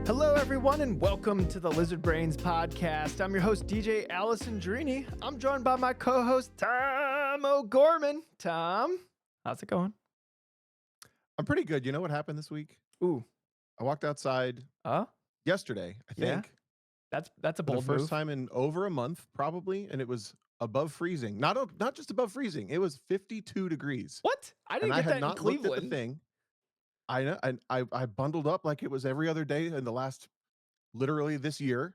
Hello, everyone, and welcome to the Lizard Brains podcast. I'm your host, DJ Alessandrini. I'm joined by my co-host, Tom O'Gorman. Tom, how's it going? I'm pretty good. You know what happened this week? Ooh, I walked outside yesterday, I yeah, think, that's a for the bold first move. time in over a month, probably, and it was above freezing. Not just above freezing. It was 52 degrees, What? I and didn't I get had that in not looked at the Cleveland. thing. I know, and I bundled up like it was every other day in the last literally this year.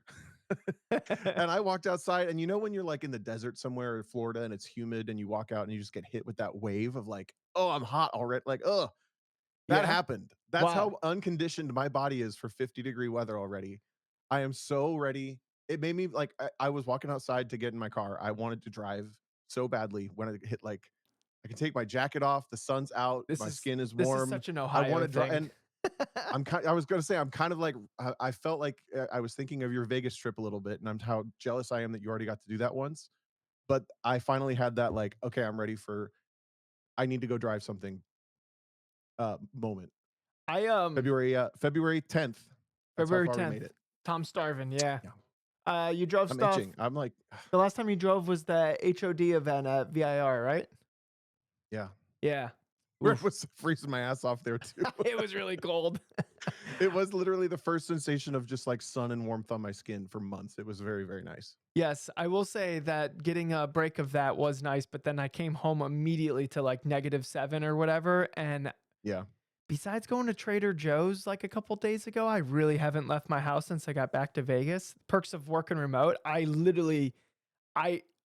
And I walked outside, and you know when you're like in the desert somewhere in Florida and it's humid, and you walk out and you just get hit with that wave of like, oh, I'm hot already. Like, oh, that Yeah. happened. That's Wow. how unconditioned my body is for 50-degree weather already. I am so ready. It made me like I was walking outside to get in my car. I wanted to drive so badly when it hit like I can take my jacket off, the sun's out, This my is skin is this is warm. such an I want Ohio to drive thing. and I was going to say I'm kind of like I felt like I was thinking of your Vegas trip a little bit and I'm how jealous I am that you already got to do that once. But I finally had that like okay, I'm ready for I need to go drive something moment. I February 10th. That's how February far we 10th. made it. Tom Starvin, yeah. Yeah. You drove I'm stuff. itching. I'm like, The last time you drove was the HOD event at VIR, right? yeah. Yeah. Where Oof. was freezing my ass off there too. It was really cold. It was literally the first sensation of just like sun and warmth on my skin for months. It was very, very nice. Yes, I will say that getting a break of that was nice, but then I came home immediately to like -7 or whatever. And Yeah. besides going to Trader Joe's like a couple days ago, I really haven't left my house since I got back to Vegas. Perks of working remote. I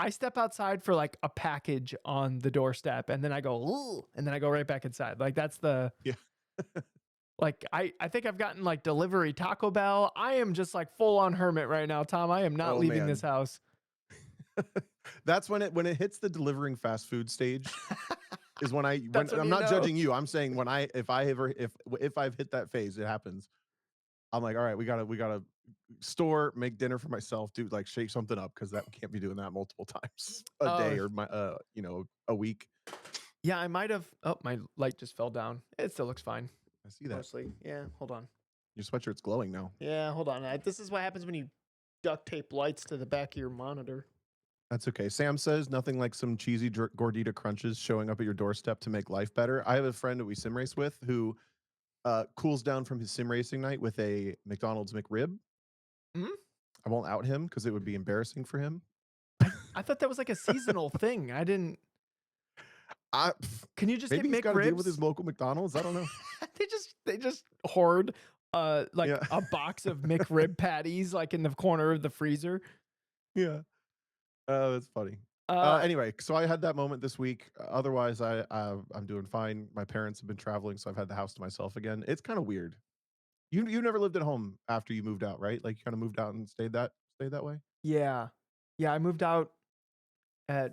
I step outside for like a package on the doorstep and then I go, ooh, and then I go right back inside. Like that's the Yeah. like I think I've gotten like delivery Taco Bell. I am just like full on hermit right now, Tom. I am not Oh leaving this man. house. That's when it hits the delivering fast food stage is when That's when I'm you not know. judging you. I'm saying when if I've hit that phase, it happens. I'm like, all right, we gotta store, make dinner for myself, do like shake something up because that can't be doing that multiple times a day Oh, or a week. yeah, I might have. Oh, my light just fell down. It still looks fine. I see that. Mostly. Yeah, hold on. Your sweatshirt's glowing now. Yeah, hold on. This is what happens when you duct tape lights to the back of your monitor. That's okay. Sam says nothing like some cheesy gordita crunches showing up at your doorstep to make life better. I have a friend that we sim race with who cools down from his sim racing night with a McDonald's McRib. Hmm? I won't out him because it would be embarrassing for him. I thought that was like a seasonal thing. I didn't. I, Can you just maybe get he's got to deal with McRibs? his local McDonald's. I don't know. They just hoard like Yeah. a box of McRib patties like in the corner of the freezer. Yeah. That's funny. Uh Anyway, so I had that moment this week. Otherwise, I'm doing fine. My parents have been traveling, so I've had the house to myself again. It's kind of weird. You never lived at home after you moved out, right? Like you kind of moved out and stayed that way. yeah. Yeah, I moved out at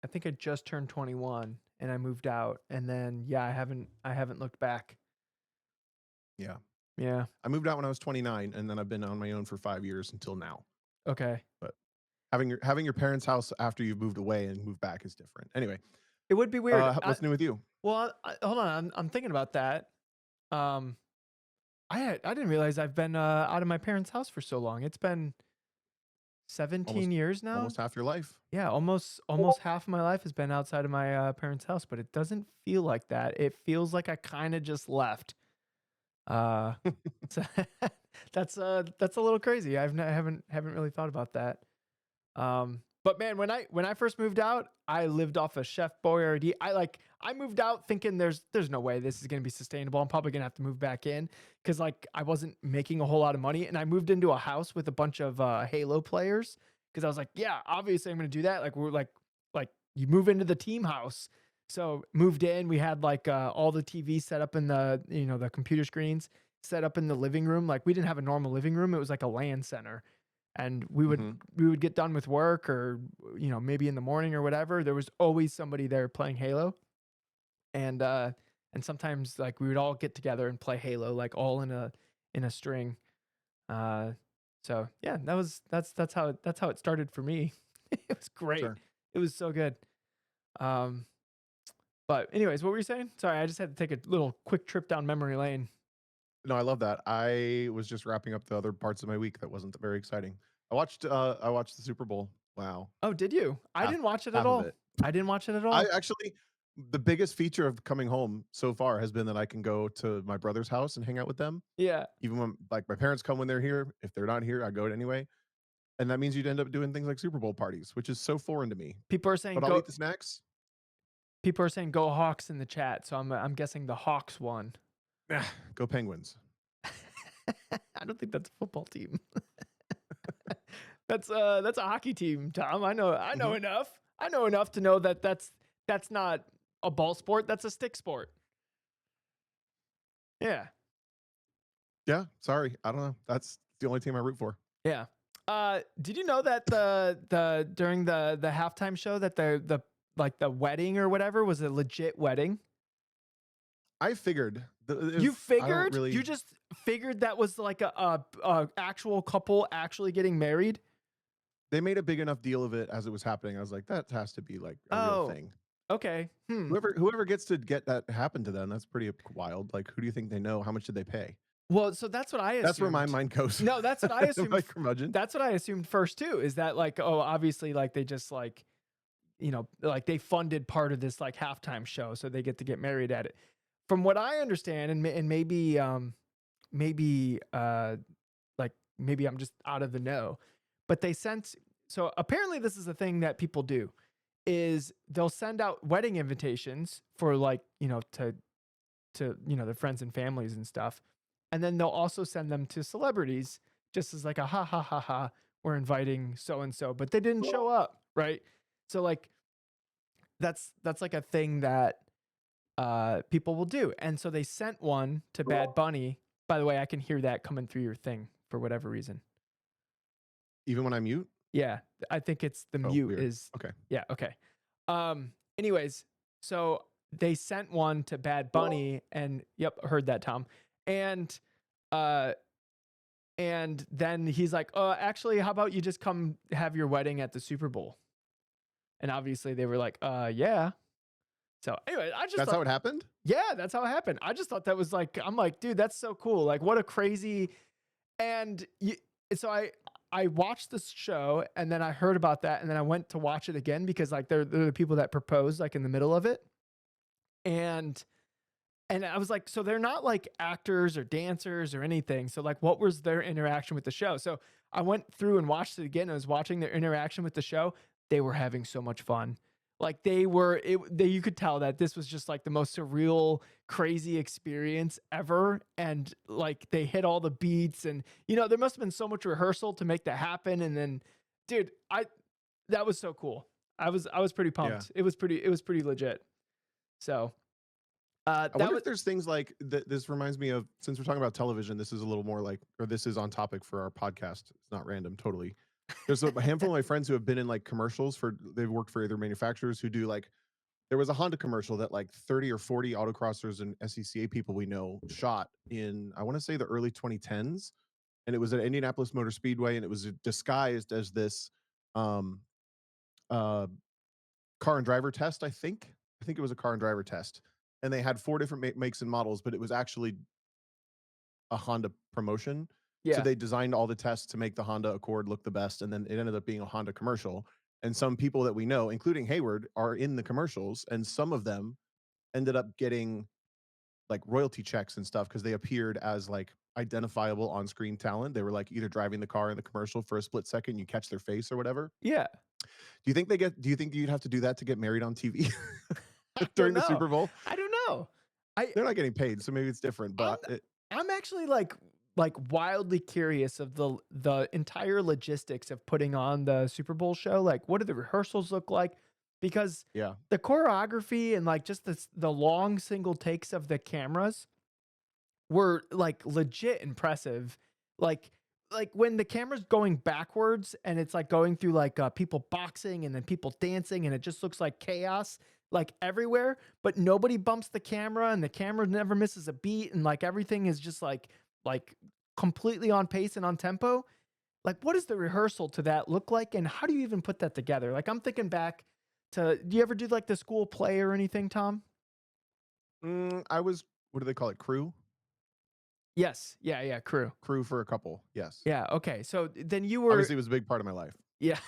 I think I just turned 21 and I moved out and then yeah, I haven't looked back. Yeah. Yeah. I moved out when I was 29, and then I've been on my own for 5 years until now. Okay. But having your parents' house after you've moved away and moved back is different. Anyway, It would be weird. what's new with you? Well, hold on. I'm thinking about that. Um, I didn't realize I've been out of my parents' house for so long. It's been 17 Almost years now. almost half your life. Yeah, almost half of my life has been outside of my parents' house, but it doesn't feel like that. It feels like I kind of just left. Uh, so that's a little crazy. I haven't really thought about that. But man, when I first moved out, I lived off of Chef Boyardee. I moved out thinking there's no way this is gonna be sustainable. I'm probably gonna have to move back in because like I wasn't making a whole lot of money, and I moved into a house with a bunch of Halo players because I was like, yeah, obviously I'm gonna do that. Like we're like you move into the team house. So moved in, we had like all the TV set up in the the computer screens set up in the living room. Like we didn't have a normal living room; it was like a LAN center and we would Mhm. we would get done with work or maybe in the morning or whatever there was always somebody there playing Halo and sometimes like we would all get together and play Halo like all in a string uh so yeah that's how it started for me. It was great. Sure. It was so good. um but anyways, what were you saying? Sorry, I just had to take a little quick trip down memory lane. No, I love that. I was just wrapping up the other parts of my week that wasn't very exciting. I watched the Super Bowl. Wow. Oh, did you? I Half didn't watch it at half of all. it. I didn't watch it at I all. actually the biggest feature of coming home so far has been that I can go to my brother's house and hang out with them. Yeah. Even when like my parents come when they're here. If they're not here, I go anyway. And that means you'd end up doing things like Super Bowl parties, which is so foreign to me. People are saying But I'll go eat the snacks. People are saying go Hawks in the chat, so I'm guessing the Hawks won. Ah, go Penguins. I don't think that's a football team. That's a hockey team, Tom. I know Mhm. enough. I know enough to know that that's not a ball sport, that's a stick sport. Yeah. Yeah, sorry. I don't know. That's the only team I root for. Yeah. Did you know that the during the halftime show that the like the wedding or whatever was a legit wedding? I figured You if I don't figured? You really just figured that was like a actual couple actually getting married? they made a big enough deal of it as it was happening. I was like, that has to be like a real Oh, thing. okay. Hmm. Whoever gets to get that happen to them, that's pretty wild. Like, who do you think they know? How much did they pay? Well, so that's what I That's where my assumed. mind goes. No, that's what I Am assumed. I curmudgeon? That's what I assumed first too. Is that like, oh, obviously, like they just like, like they funded part of this like halftime show, so they get to get married at it. From what I understand, and maybe like maybe I'm just out of the know, but they sent. So apparently, this is a thing that people do. Is they'll send out wedding invitations for like to their friends and families and stuff. And then they'll also send them to celebrities just as like a ha ha ha ha, we're inviting so and so, but they didn't show up, right? So like that's like a thing that people will do. And so they sent one to Bad Bunny. By the way, I can hear that coming through your thing for whatever reason. Even when I mute? Yeah, I think it's the Oh, mute weird. is Okay. yeah, okay. Anyways, so they sent one to Bad Bunny and yep, heard that, Tom. And uh and then he's like, actually, how about you just come have your wedding at the Super Bowl?" And obviously they were like, yeah." So anyway, I just That's thought how it happened? yeah, that's how it happened. I just thought that was like I'm like, "Dude, that's so cool." Like what a crazy and you, so I watched this show and then I heard about that and then I went to watch it again because like they're the people that proposed like in the middle of it. And I was like, so they're not like actors or dancers or anything. So like what was their interaction with the show? So I went through and watched it again. I was watching their interaction with the show. They were having so much fun. Like you could tell that this was just like the most surreal, crazy experience ever. And like they hit all the beats and there must have been so much rehearsal to make that happen. And then, dude, that was so cool. I was pretty Yeah. pumped. It was pretty legit. So I that wonder was if there's things like this reminds me of since we're talking about television, this is a little more like or this is on topic for our podcast. It's not random, totally. There's a handful of my friends who have been in like commercials for they've worked for either manufacturers who do like there was a Honda commercial that like 30 or 40 autocrossers and SCCA people we know shot in I want to say the early 2010s and it was at Indianapolis Motor Speedway and it was disguised as this um uh car and driver test, I think. I think it was a car and driver test. And they had 4 different makes and models, but it was actually a Honda promotion. So yeah. they designed all the tests to make the Honda Accord look the best, and then it ended up being a Honda commercial. And some people that we know, including Hayward, are in the commercials, and some of them ended up getting like royalty checks and stuff because they appeared as like identifiable on-screen talent. They were like either driving the car in the commercial for a split second, you catch their face or whatever. Yeah. Do you think you'd have to do that to get married on TV I don't during the know. Super Bowl? I don't know. I They're not getting paid, so maybe it's different, I'm but it I'm actually like wildly curious of the entire logistics of putting on the Super Bowl show. Like what do the rehearsals look like? Because yeah. the choreography and like just the long single takes of the cameras were like legit impressive. Like when the camera's going backwards and it's like going through like people boxing and then people dancing and it just looks like chaos like everywhere, but nobody bumps the camera and the camera never misses a beat and like everything is just like completely on pace and on tempo. Like what does the rehearsal to that look like and how do you even put that together? Like I'm thinking back to do you ever do like the school play or anything, Tom? I was what do they call it? Crew? Yes. Yeah, yeah, crew. Crew for a couple. Yes. Yeah, okay. So then you were Obviously, it was a big part of my life. yeah.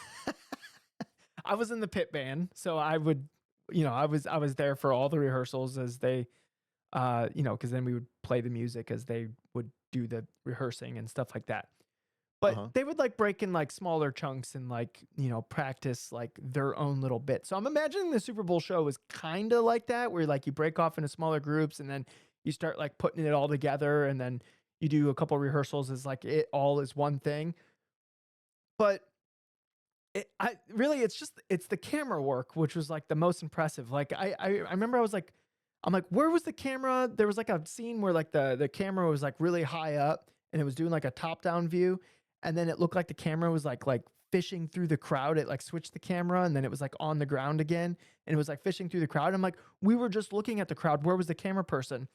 I was in the pit band, so I would I was there for all the rehearsals as they because then we would play the music as they would do the rehearsing and stuff like that. Uh But huh. they would like break in like smaller chunks and like, practice like their own little bit. So I'm imagining the Super Bowl show is kind of like that, where like you break off into smaller groups and then you start like putting it all together and then you do a couple rehearsals as like it all is one thing. But it's the camera work which was like the most impressive. Like I remember I'm like, where was the camera? There was like a scene where like the camera was like really high up and it was doing like a top down view, and then it looked like the camera was like fishing through the crowd. It like switched the camera and then it was like on the ground again and it was like fishing through the crowd. I'm like, we were just looking at the crowd. Where was the camera person?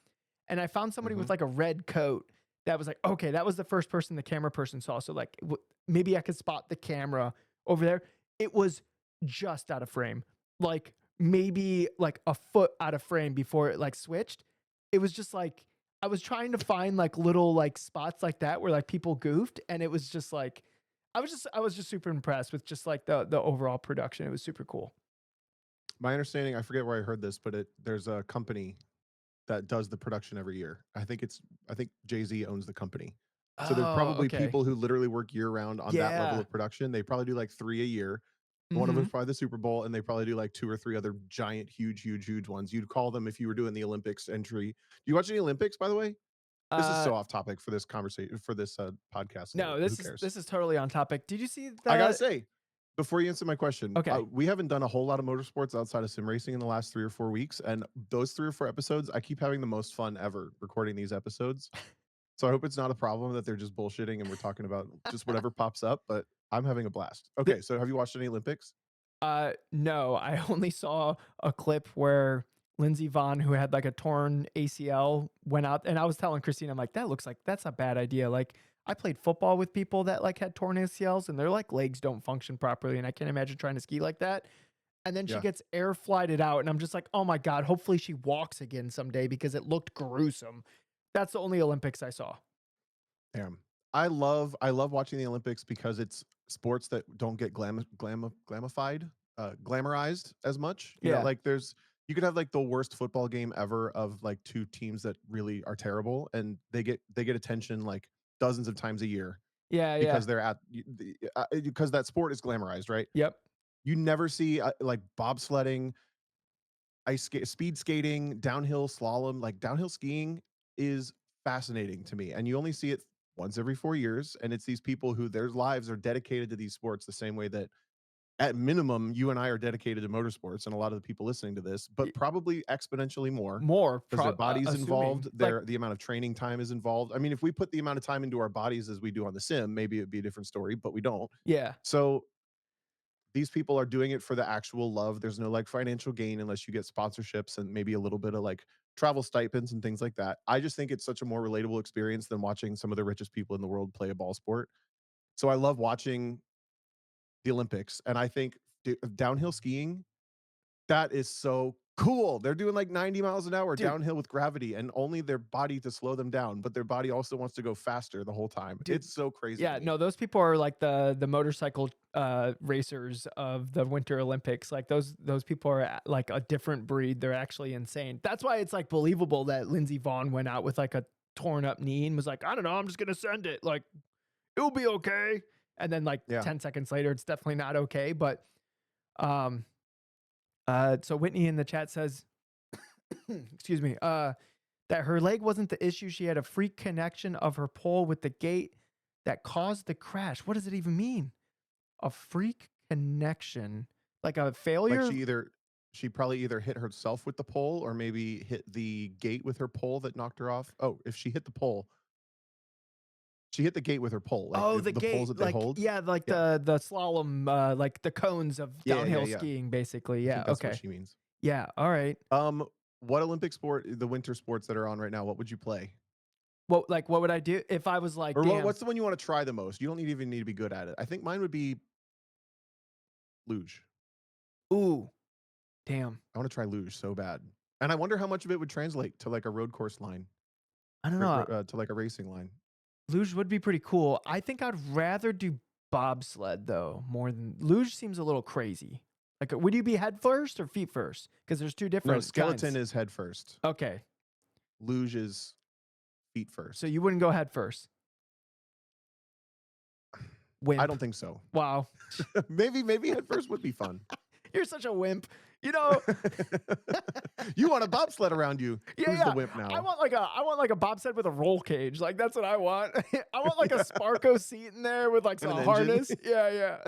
And I found somebody Hmm. with like a red coat that was like, okay, that was the first person the camera person saw. So like maybe I could spot the camera over there. It was just out of frame, like maybe like a foot out of frame before it like switched. It was just like I was trying to find like little like spots like that where like people goofed, and it was just like I was just super impressed with just like the overall production. It was super cool. My understanding, I forget where I heard this, but there's a company that does the production every year. I think Jay-Z owns the company. So there's Oh, probably okay. people who literally work year round on that level Yeah. of production. They probably do like 3 a year. One of them Mhm. is probably the Super Bowl, and they probably do like 2 or 3 other giant, huge, huge, huge ones. You'd call them if you were doing the Olympics entry. Do you watch any Olympics, by the way? This is Uh so off topic for this conversation for this podcast, so no, who this is cares? this is totally on topic. Did you see I gotta the say, before you answer my question, Okay. we haven't done a whole lot of motorsports outside of sim racing in the last 3 or 4 weeks, and those 3 or 4 episodes, I keep having the most fun ever recording these episodes. So I hope it's not a problem that they're just bullshitting and we're talking about just whatever pops up, but I'm having a blast. The Okay, so have you watched any Olympics? No, I only saw a clip where Lindsey Vonn, who had like a torn ACL, went out, and I was telling Christine, I'm like, that looks like that's a bad idea. Like, I played football with people that like had torn ACLs, and their like legs don't function properly, and I can't imagine trying to ski like that. And then she Yeah, gets air flighted out, and I'm just like, oh my god, hopefully she walks again someday because it looked gruesome. That's the only Olympics I saw. damn. I love watching the Olympics because it's sports that don't get glamified, glamorized as much. You know, Yeah, like you could have like the worst football game ever of like two teams that really are terrible, and they get attention like dozens of times a year yeah, yeah, because because that sport is glamorized, right? yep. You never see like bobsledding, speed skating, downhill slalom, like downhill skiing is fascinating to me. And you only see it once every 4 years. And it's these people who their lives are dedicated to these sports the same way that at minimum you and I are dedicated to motorsports and a lot of the people listening to this, but Y- probably exponentially more More, because their bodies assuming involved, like, the amount of training time is involved. I mean, if we put the amount of time into our bodies as we do on the sim, maybe it'd be a different story, but we don't. yeah. So these people are doing it for the actual love. There's no like financial gain unless you get sponsorships and maybe a little bit of like travel stipends and things like that. I just think it's such a more relatable experience than watching some of the richest people in the world play a ball sport. So I love watching the Olympics, and I think downhill skiing, that is so cool. They're doing like 90 miles an hour Dude, downhill with gravity and only their body to slow them down, but their body also wants to go faster the whole time. dude. It's so crazy to Yeah, me. no, those people are like the motorcycle racers of the Winter Olympics. Like those people are like a different breed. They're actually insane. That's why it's like believable that Lindsey Vaughn went out with like a torn up knee and was like, I don't know, I'm just gonna send it. Like it'll be okay. And then like Yeah. 10 seconds later, it's definitely not okay. But um so Whitney in the chat says, excuse me, that her leg wasn't the issue. She had a freak connection of her pole with the gate that caused the crash. What does it even mean? A freak connection, like a Like failure? she probably either hit herself with the pole or maybe hit the gate with her pole that knocked her off. Oh, if she hit the pole, she hit the gate with her pole, like Oh, the the poles gate, that they like hold. yeah, like Yeah. the slalom, like the cones of Yeah, yeah, downhill yeah. skiing, basically. I Yeah. think that's what Okay. she means. Yeah. All right. Um, what Olympic sport, the winter sports that are on right now, what would you play? What would I do if I was like, Or damn, what's the one you wanna try the most? You don't even need to be good at it. I think mine would be luge. ooh, damn. I wanna try luge so bad. And I wonder how much of it would translate to like a road course line. I don't know. To like a racing line. Luge would be pretty cool. I think I'd rather do bobsled though, more than luge seems a little crazy. Like, would you be head first or feet first? Because there's two No, different skeleton kinds. is head first. Okay, Luge is feet so first. you wouldn't go head first. I Wimp. don't think so. Wow, Maybe head first would be fun. you're such a wimp. You know, You want a bobsled around you. yeah, Who's the yeah. wimp now? I want like a bobsled with a roll cage. Like that's what I want. I want like a Sparko seat in there with like And some an engine. harness. Yeah,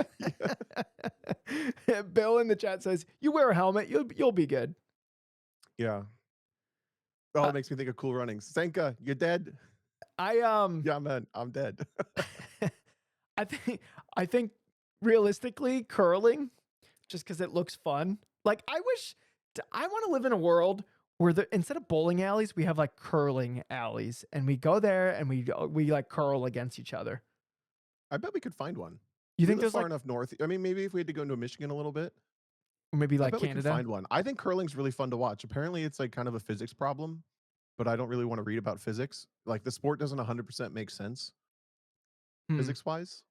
yeah. Bill in the chat says, "You wear a helmet, you'll be good." Yeah. Oh, Uh, it makes me think of Cool Runnings. Senka, you dead? I Yeah, man, I'm dead. I think I think realistically curling just because it looks fun. Like I want to live in a world where instead of bowling alleys, we have like curling alleys, and we go there and we like curl against each other. I bet we could find one. You We think live there's far like enough north. I mean, maybe if we had to go into Michigan a little bit, or maybe I like bet we could Canada? find one. I think curling's really fun to watch. Apparently, it's like kind of a physics problem, but I don't really want to read about physics. Like the sport doesn't 100% make sense Hmm. physics wise.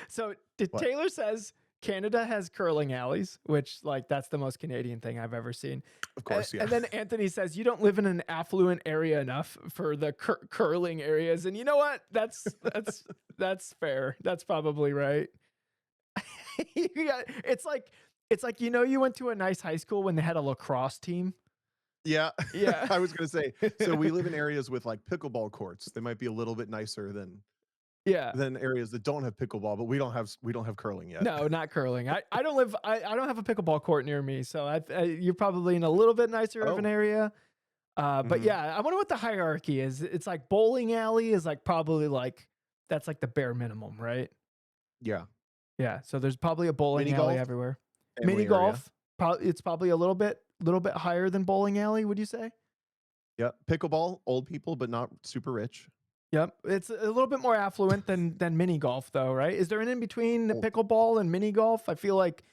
So What? Taylor says Canada has curling alleys, which like that's the most Canadian thing I've ever seen. Of course, yeah. And then Anthony says you don't live in an affluent area enough for the curling areas, and you know what? That's fair. That's probably right. It's like you went to a nice high school when they had a lacrosse team. Yeah. Yeah. I was gonna say, so we live in areas with like pickleball courts. They might be a little bit nicer Yeah. than areas that don't have pickleball, but we don't have curling yet. No, not curling. I don't live. I don't have a pickleball court near me, so you're probably in a little bit nicer of an Oh. area. But Mhm. yeah, I wonder what the hierarchy is. It's like bowling alley is like probably like that's like the bare minimum, right? Yeah. Yeah. So there's probably a bowling Mini alley golf, everywhere. family Mini area. golf, probably it's probably a little bit higher than bowling alley. Would you say? Yep. Pickleball, old people, but not super rich. Yep, it's a little bit more affluent than mini golf, though, right? Is there an in between the Oh. pickleball and mini golf? I feel like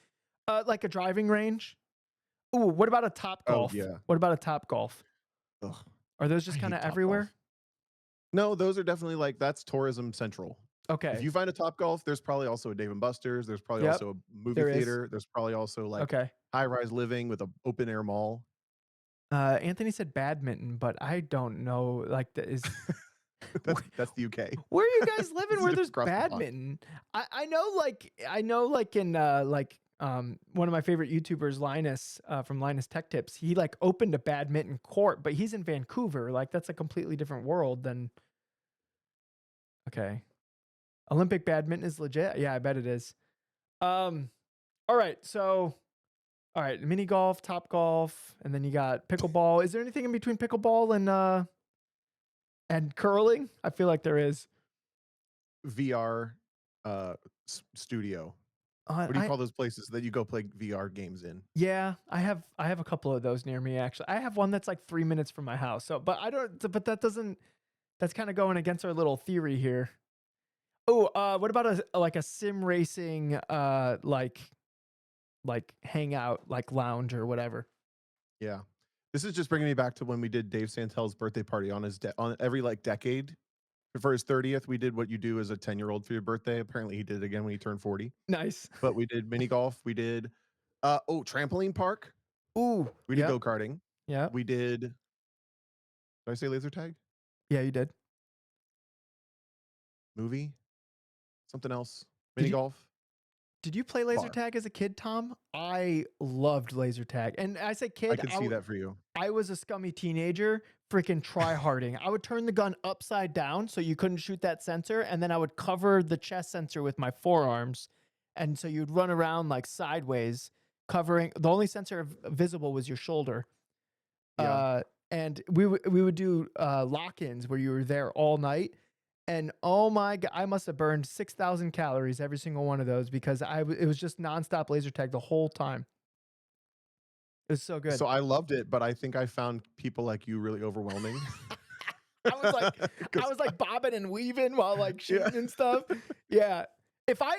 a driving range. Ooh, what about a top Oh, golf? yeah. What about a top golf? Ugh, Are those I just hate kind of Topgolf. everywhere? No, those are definitely like that's tourism central. If Okay. you find a Topgolf, there's probably also a Dave& Buster's. There's probably Yep, also a movie there is. theater. There's probably also like Okay. high-rise living with an open air mall. Anthony said badminton, but I don't know. Like, That's the UK. where are you guys It's living a where different there's cross the pond. badminton? I know like in one of my favorite YouTubers, Linus from Linus Tech Tips, he like opened a badminton court, but he's in Vancouver. Like that's a completely different world than. Okay, Olympic badminton is legit. Yeah, I bet it is. All right, so all right, mini golf, top golf, and then you got pickleball. Is there anything in between pickleball and curling? I feel like there is. VR studio. What do you call those places that you go play VR games in? Yeah, I have a couple of those near me actually. I have one that's like 3 minutes from my house. So, but I don't. But that doesn't. That's kind of going against our little theory here. Oh, what about a sim racing like hangout like lounge or whatever? Yeah. This is just bringing me back to when we did Dave Santel's birthday party on on every like decade. For his 30th, we did what you do as a 10-year-old for your birthday. Apparently, he did it again when he turned 40. Nice. But we did mini golf. We did trampoline park. Ooh, We did yep, go-karting. yep. We did I say laser tag? Yeah, you did. Movie? Something else? Did Mini you- golf? Did you play laser Bar. tag as a kid, Tom? I loved laser tag, and I say kid. I could see that for you. I was a scummy teenager, freaking try-harding. I would turn the gun upside down so you couldn't shoot that sensor, and then I would cover the chest sensor with my forearms, and so you'd run around like sideways, covering. The only sensor visible was your shoulder. Yeah. And we would do lock-ins where you were there all night. And oh my God, I must have burned 6,000 calories every single one of those because it was just nonstop laser tag the whole time. It was so good. So I loved it, but I think I found people like you really overwhelming. I was like bobbing and weaving while like shooting and stuff. Yeah. If I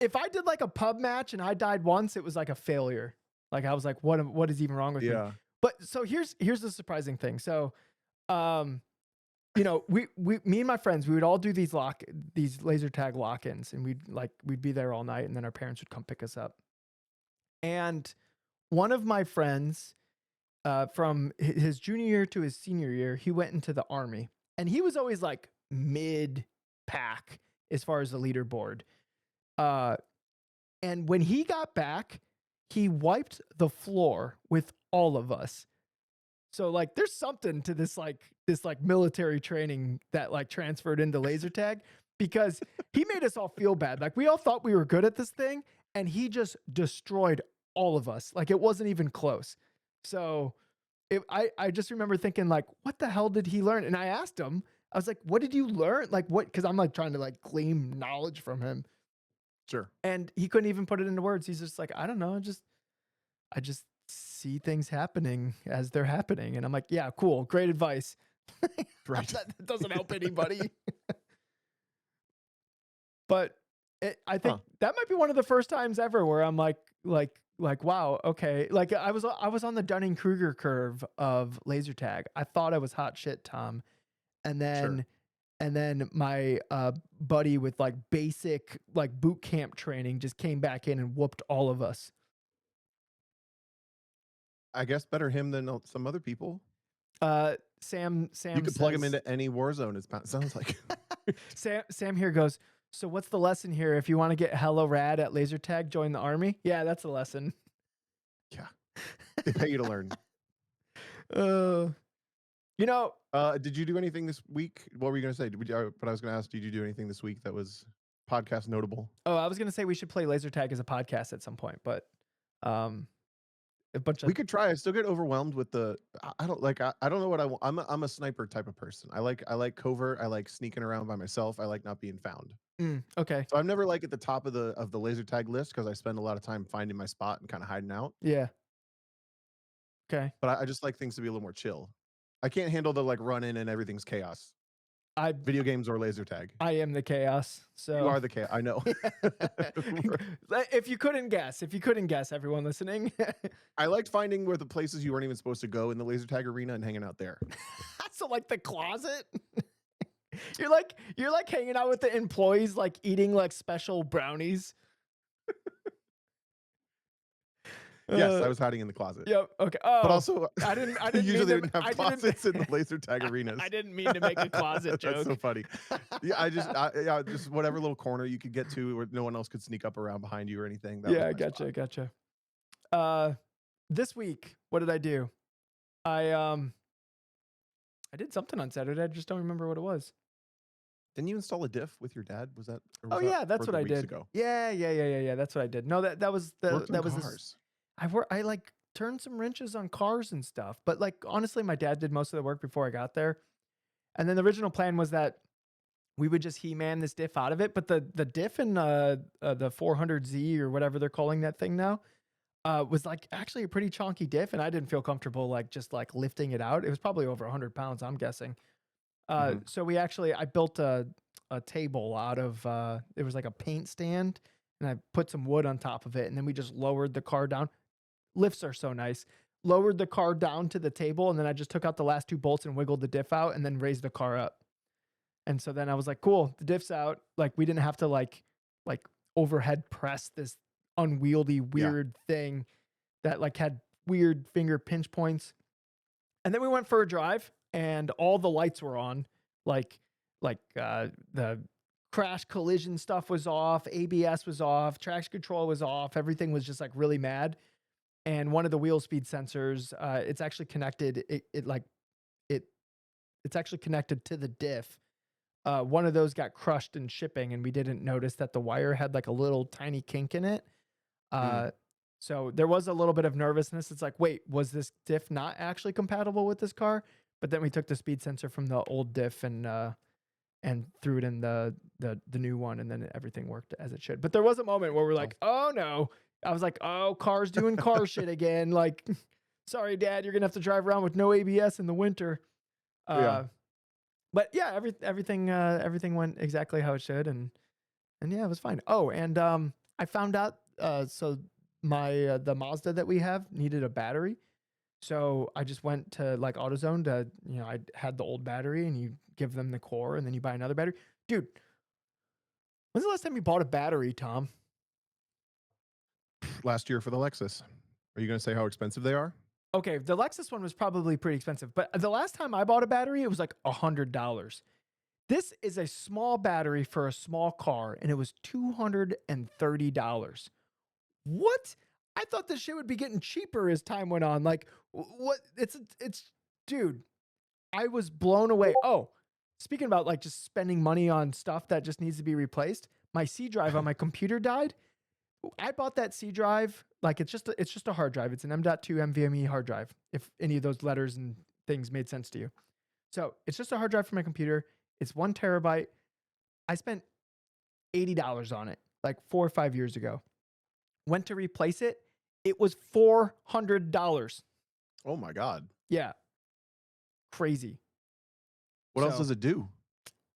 did like a pub match and I died once, it was like a failure. Like I was like, what is even wrong with me? Yeah. But so here's the surprising thing. So me and my friends, we would all do these laser tag lock-ins, and we'd be there all night, and then our parents would come pick us up. And one of my friends, from his junior year to his senior year, he went into the army, and he was always like mid pack as far as the leaderboard. Uh, and when he got back, he wiped the floor with all of us. So like there's something to this military training that like transferred into laser tag, because he made us all feel bad. Like we all thought we were good at this thing, and he just destroyed all of us. Like it wasn't even close. So I just remember thinking like, what the hell did he learn? And I asked him, I was like, what did you learn? Like what? Cause I'm like trying to like glean knowledge from him, Sure. and he couldn't even put it into words. He's just like, I don't know. I just see things happening as they're happening. And I'm like, yeah, cool. Great advice. Right. That doesn't help anybody. But I think Huh. that might be one of the first times ever where I'm like, wow, okay. Like I was on the Dunning-Kruger curve of laser tag. I thought I was hot shit, Tom. And Sure. then my buddy with like basic like boot camp training just came back in and whooped all of us. I guess better him than some other people. Sam You could plug him says, into any war zone. Sounds like. Sam here goes, so what's the lesson here? If you want to get hella rad at laser tag, join the army. Yeah, that's a lesson. Yeah. They pay you to learn. Uh, you know, Did you do anything this week? What were you going to say? But I was going to ask, did you do anything this week that was podcast notable? oh, I was gonna say we should play laser tag as a podcast at some point, but um, a bunch We of could try. I still get overwhelmed with the. I don't like. I don't know what I want. I'm a sniper type of person. I like covert. I like sneaking around by myself. I like not being found. okay, So I'm never like at the top of the laser tag list because I spend a lot of time finding my spot and kind of hiding out. yeah, okay. But I just like things to be a little more chill. I can't handle the like run in and everything's chaos. I Video games or laser tag. I am the chaos. You So are the chaos. I know. if you couldn't guess, everyone listening, I liked finding where the places you weren't even supposed to go in the laser tag arena and hanging out there. so like the closet. You're like hanging out with the employees, like eating like special brownies. Yes, I was hiding in the closet. Yep. Okay. But Oh, also, I didn't usually mean didn't to, have closets in the laser tag arenas. I didn't mean to make a closet That's so joke. funny. Yeah, just whatever little corner you could get to where no one else could sneak up around behind you or anything. That was Yeah, my gotcha, spot. gotcha. This week, what did I do? I did something on Saturday. I just don't remember what it was. Didn't you install a diff with your dad? Was that? Or Oh was that yeah, that's what further I weeks did. ago? Yeah. That's what I did. No, that was Worked on that was this. cars. I like turned some wrenches on cars and stuff. But like honestly, my dad did most of the work before I got there. And then the original plan was that we would just He-Man this diff out of it. But the diff in the 400Z or whatever they're calling that thing now was like actually a pretty chunky diff, and I didn't feel comfortable like just like lifting it out. It was probably over 100 pounds, I'm guessing. Mhm. So I built a table out of it was like a paint stand, and I put some wood on top of it, and then we just lowered the car down. Lifts are so nice. Lowered the car down to the table, and then I just took out the last two bolts and wiggled the diff out, and then raised the car up. And so then I was like, cool, the diff's out. Like we didn't have to like overhead press this unwieldy Yeah. weird thing that like had weird finger pinch points. And then we went for a drive, and all the lights were on. The crash collision stuff was off, ABS was off, traction control was off. Everything was just like really mad. And one of the wheel speed sensors, it's actually connected. It's actually connected to the diff. One of those got crushed in shipping, and we didn't notice that the wire had like a little tiny kink in it. Mm. So there was a little bit of nervousness. It's like, wait, was this diff not actually compatible with this car? But then we took the speed sensor from the old diff and threw it in the new one, and then everything worked as it should. But there was a moment where we're like, oh no. I was like, oh, car's doing car shit again. Like, sorry, Dad, you're gonna have to drive around with no ABS in the winter. Yeah. But yeah, everything went exactly how it should, and yeah, it was fine. Oh, and I found out so my the Mazda that we have needed a battery. So I just went to like AutoZone to, I had the old battery and you give them the core and then you buy another battery. Dude, when's the last time you bought a battery, Tom? Last year for the Lexus. Are you going to say how expensive they are? Okay, the Lexus one was probably pretty expensive, but the last time I bought a battery, it was like $100. This is a small battery for a small car, and it was $230. What? I thought this shit would be getting cheaper as time went on. Like, what? Dude, I was blown away. Oh, speaking about like just spending money on stuff that just needs to be replaced, my C drive on my computer died. I bought that C drive. Like it's just a hard drive. It's an M.2 NVMe hard drive. If any of those letters and things made sense to you. So it's just a hard drive for my computer. It's 1 terabyte. I spent $80 on it like 4 or 5 years ago. Went to replace it. It was $400. Oh my God. Yeah. Crazy. What else So, does it do?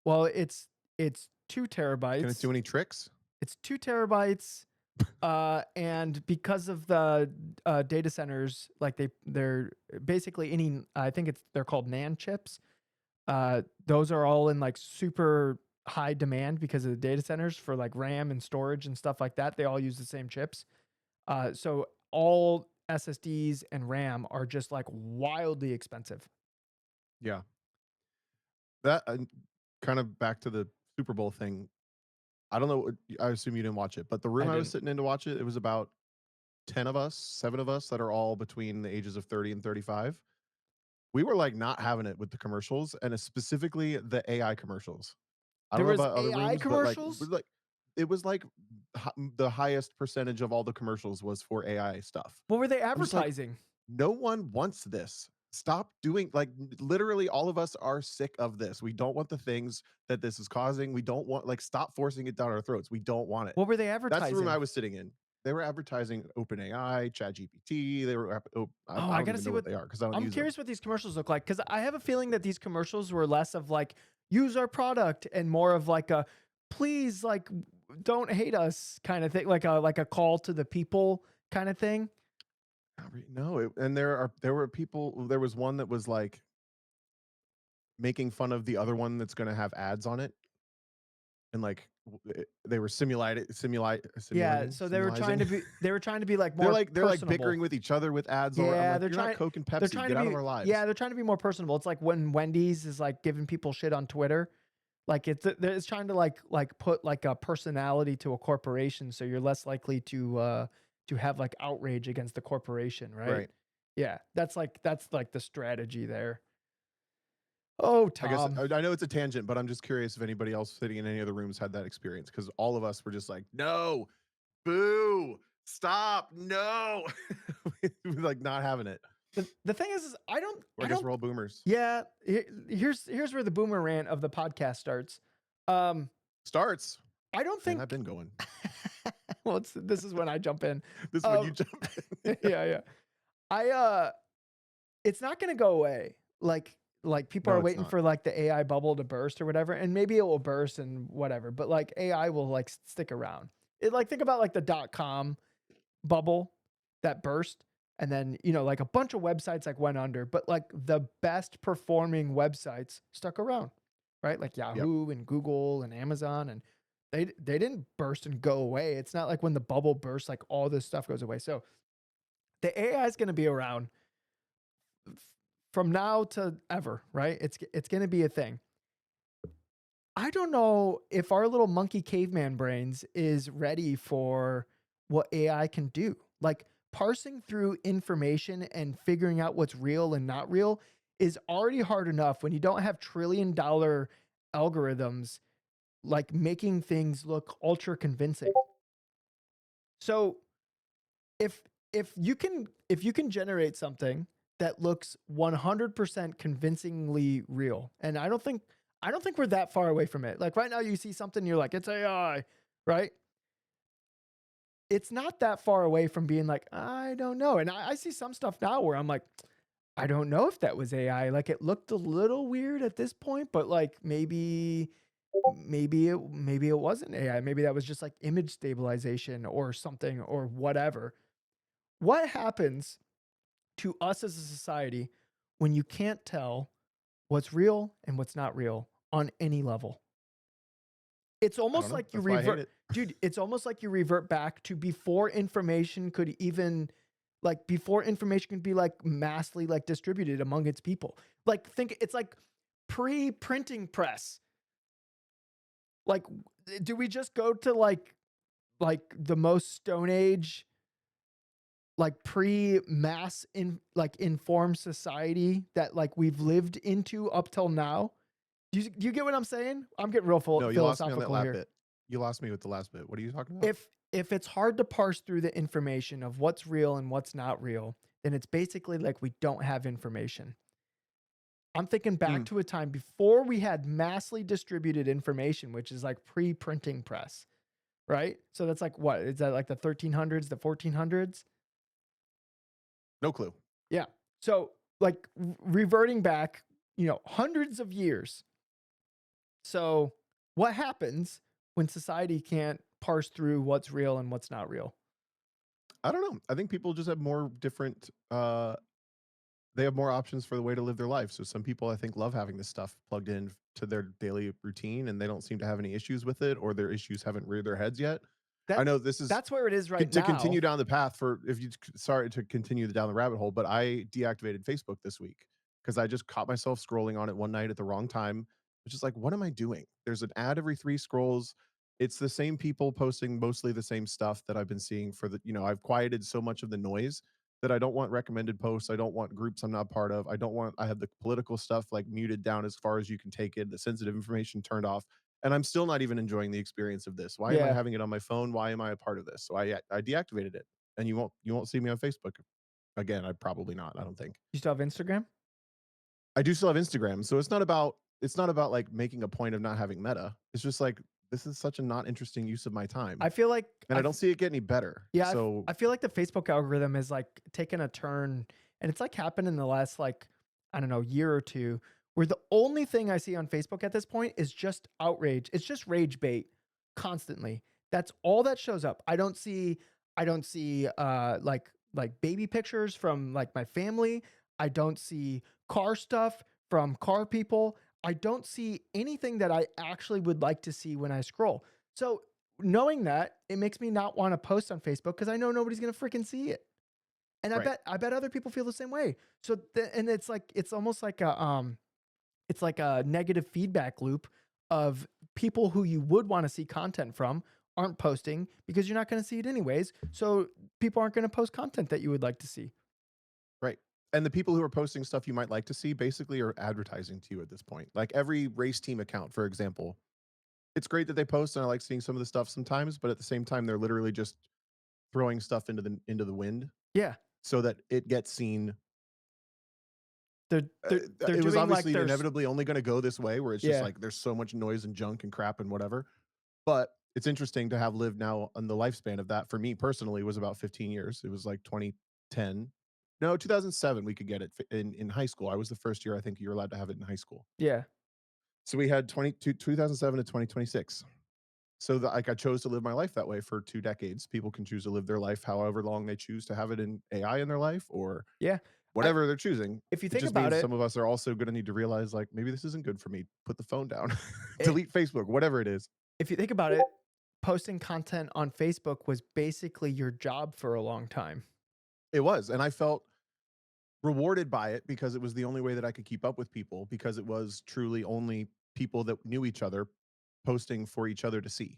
well, it's 2 Can it terabytes. do any tricks? It's 2 terabytes. And because of the data centers, like they're basically I think they're called NAND chips. Those are all in like super high demand because of the data centers for like RAM and storage and stuff like that. They all use the same chips. So all SSDs and RAM are just like wildly expensive. Yeah. That kind of back to the Super Bowl thing. I don't know. I assume you didn't watch it, but the I room I was didn't. sitting in to watch it, it was about 10 of us, 7 of us that are all between the ages of 30 and 35. We were like not having it with the commercials and specifically the AI commercials. I There don't know was about other AI rooms, but commercials. it was like the highest percentage of all the commercials was for AI stuff. What were they I'm just like, advertising? no one wants this. Stop doing like literally all of us are sick of this. We don't want the things that this is causing. We don't want like stop forcing it down our throats. We don't want it. What were they That's the room I advertising? was sitting in. They were advertising OpenAI, ChatGPT. They were Oh, I I don't gotta even see know what what. they are because I don't I'm use them. curious what these commercials look like because I have a feeling that these commercials were less of like use our product and more of like a please like don't hate us kind of thing, like a call to the people kind of thing. No, and there were people. There was one that was like making fun of the other one that's going to have ads on it, and like they were Yeah, so simulizing. they were trying to be like more They're like personable. bickering with each other with ads. Or I'm Yeah, like, you're not Coke and they're Pepsi. trying to Get out of be our yeah, lives. they're trying to be more personable. It's like when Wendy's is like giving people shit on Twitter. Like it's trying to like put like a personality to a corporation so you're less likely to have like outrage against the corporation, right? Right. Yeah, that's like the strategy there. Oh, I guess Tom. I know it's a tangent, but I'm just curious if anybody else sitting in any other rooms had that experience because all of us were just like, no, boo, stop, no, we're like not having it. The thing is Or I I guess don't we're all boomers. yeah, here's where the boomer rant of the podcast starts. Um Starts. I don't Man, I've think been going. well this is when I jump in. This is when you Um jump in. yeah, yeah. I it's not going to go away. Like people No, are it's waiting not. for like the AI bubble to burst or whatever, and maybe it will burst and whatever. But like AI will like stick around. It like think about like the .com bubble that burst, and then like a bunch of websites like went under, but like the best performing websites stuck around, right? Like Yep. Yahoo and Google and Amazon, and they didn't burst and go away. It's not like when the bubble bursts, like all this stuff goes away. So the AI is going to be around from now to ever, right? It's going to be a thing. I don't know if our little monkey caveman brains is ready for what AI can do. Like parsing through information and figuring out what's real and not real is already hard enough when you don't have $1 trillion algorithms like making things look ultra convincing. So if if you can generate something that looks 100% convincingly real, and I don't think we're that far away from it. Like right now you see something you're like it's AI, right? It's not that far away from being like I don't know. And I see some stuff now where I'm like I don't know if that was AI. Like it looked a little weird at this point, but like maybe it wasn't AI. Maybe that was just like image stabilization or something or whatever. What happens to us as a society when you can't tell what's real and what's not real on any level. It's I don't almost know. like you That's why I hate revert it. dude, it's almost like you revert back to before information could even like, before information could be, like, massively, like, distributed among its people. Like, think it's like pre-printing press. Like, do we just go to, like, the most Stone Age, like, pre-mass informed society that, like, we've lived into up till now? Do you get what I'm saying? I'm getting real No, you lost me on that philosophical last here. bit. You lost me with the last bit. What are you talking about? If it's hard to parse through the information of what's real and what's not real, then it's basically like we don't have information. I'm thinking back Mm, to a time before we had massively distributed information, which is like pre-printing press, right? So that's like what? Is that like the 1300s, the 1400s? no clue. Yeah. So like reverting back, hundreds of years. So what happens when society can't parse through what's real and what's not real? I don't know. I think people just have more different they have more options for the way to live their life. So some people I think love having this stuff plugged in to their daily routine and they don't seem to have any issues with it or their issues haven't reared their heads yet. I That know this is that's where it is right to continue now. down the path for if you sorry to continue down the rabbit hole, but I deactivated Facebook this week because I just caught myself scrolling on it one night at the wrong time. It's just like, what am I doing? There's an ad every three scrolls. It's the same people posting mostly the same stuff that I've been seeing for I've quieted so much of the noise that I don't want recommended posts. I don't want groups I'm not part of. I have the political stuff like muted down as far as you can take it, the sensitive information turned off. And I'm still not even enjoying the experience of this. Why am I Yeah. having it on my phone? Why am I a part of this? So I deactivated it, and you won't see me on Facebook again. I probably not. I don't think. You still have Instagram? I do still have Instagram, so it's not about like making a point of not having Meta. It's just like this is such a not interesting use of my time, I feel like and I don't see it get any better. yeah, So I feel like the Facebook algorithm is like taking a turn and it's like happened in the last like I don't know, year or two where the only thing I see on Facebook at this point is just outrage. It's just rage bait constantly. That's all that shows up. I don't see like baby pictures from like my family. I don't see car stuff from car people. I don't see anything that I actually would like to see when I scroll. So knowing that, it makes me not want to post on Facebook because I know nobody's gonna freaking see it. And I right. bet I bet other people feel the same way. So and it's like it's almost like it's like a negative feedback loop of people who you would want to see content from aren't posting because you're not going to see it anyways. So people aren't going to post content that you would like to see. Right. And the people who are posting stuff you might like to see basically are advertising to you at this point. Like every race team account, for example, it's great that they post and I like seeing some of the stuff sometimes, but at the same time, they're literally just throwing stuff into the wind Yeah, so that it gets seen. they're It was doing like obviously inevitably only going to go this way, where it's just yeah, like there's so much noise and junk and crap and whatever. But it's interesting to have lived now on the lifespan of that. For me personally, was about 15 years. It was like 2010. No, 2007. We could get it in high school. I was the first year I think you're allowed to have it in high school. yeah. So we had 2007 to 2026. So that like I chose to live my life that way for 2 decades. People can choose to live their life however long they choose to have it in AI in their life or Yeah. I whatever they're choosing. if you It think just about means it, some of us are also going to need to realize like maybe this isn't good for me. Put the phone down, it delete Facebook, whatever it is. if you think about it, posting content on Facebook was basically your job for a long time. It was, and I felt rewarded by it because it was the only way that I could keep up with people because it was truly only people that knew each other posting for each other to see.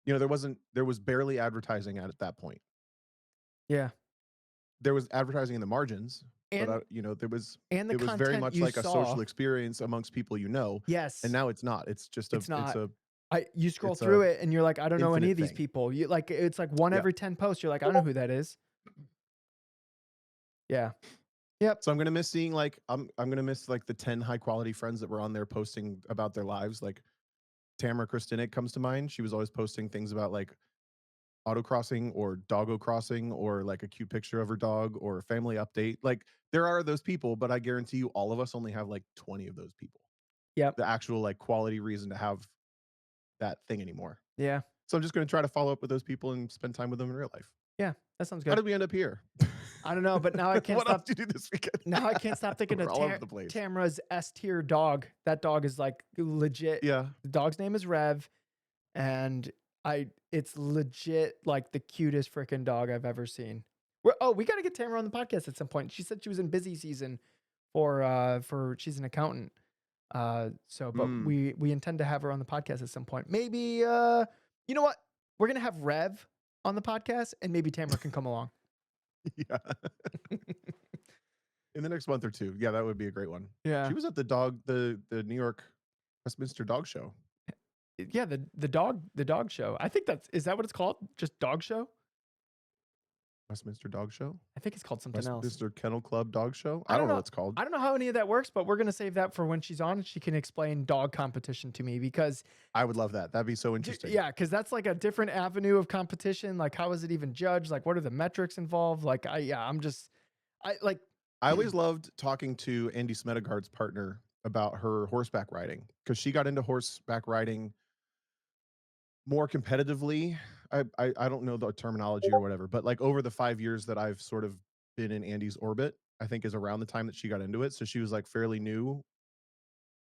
There was barely advertising at that point. Yeah. There was advertising in the margins, but And the it was very content much you like a saw. social experience amongst people you know, and Yes. now it's not. It's just a It's it's not. a You scroll it's a through it and you're like, "I don't know any infinite of these thing. people." You like it's like 1 Yeah. every 10 posts, you're like, "I don't know who that is." Yeah. Yep. So I'm gonna miss seeing like I'm gonna miss like the 10 high quality friends that were on there posting about their lives. Like Tamara Kristinik comes to mind. She was always posting things about like autocrossing or doggo crossing or like a cute picture of her dog or a family update. Like there are those people, but I guarantee you all of us only have like 20 of those people. Yep. The actual like quality reason to have that thing anymore. Yeah. So I'm just gonna try to follow up with those people and spend time with them in real life. Yeah. That sounds How good. did we end up here? I don't know, but now I can't What else stop. do you do this weekend? Now I can't stop thinking We're of all over the place. Tamra's S tier dog. That dog is like legit. Yeah. The dog's name is Rev, and it's legit like the cutest freaking dog I've ever seen. We got to get Tamara on the podcast at some point. She said she was in busy season for she's an accountant. But Mm. we intend to have her on the podcast at some point. Maybe you know what? We're gonna have Rev on the podcast, and maybe Tamara can come along. Yeah. In the next month or two. Yeah, that would be a great one. Yeah, She was at the New York Westminster Dog Show. yeah. The dog show. I think is that what it's called? Just dog show? Westminster Dog Show? I think it's called something else. Westminster Kennel Club Dog Show? I I don't don't know know. what it's called. I don't know how any of that works, but we're gonna save that for when she's on and she can explain dog competition to me because I would love that. That'd be so interesting. yeah, because that's like a different avenue of competition. Like, how is it even judged? Like, what are the metrics involved? Like, I like. I always loved talking to Andy Smedegard's partner about her horseback riding because she got into horseback riding more competitively. I don't know the terminology or whatever, but like over the 5 years that I've sort of been in Andy's orbit, I think is around the time that she got into it. So she was like fairly new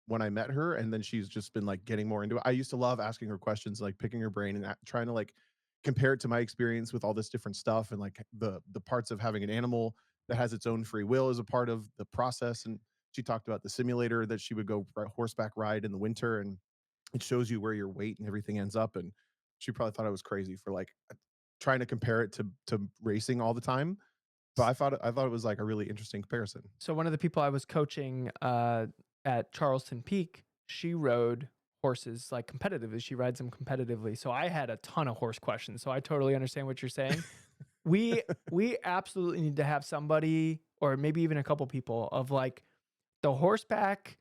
when I met her, and then she's just been like getting more into it. I used to love asking her questions, like picking her brain and trying to like compare it to my experience with all this different stuff and like the parts of having an animal that has its own free will as a part of the process. And she talked about the simulator that she would go horseback ride in the winter, and it shows you where your weight and everything ends up. And she probably thought I was crazy for like trying to compare it to racing all the time. But I thought it was like a really interesting comparison. So one of the people I was coaching at Charleston Peak, she rode horses like competitively. She rides them competitively. So I had a ton of horse questions. So I totally understand what you're saying. We absolutely need to have somebody, or maybe even a couple people, of like the horseback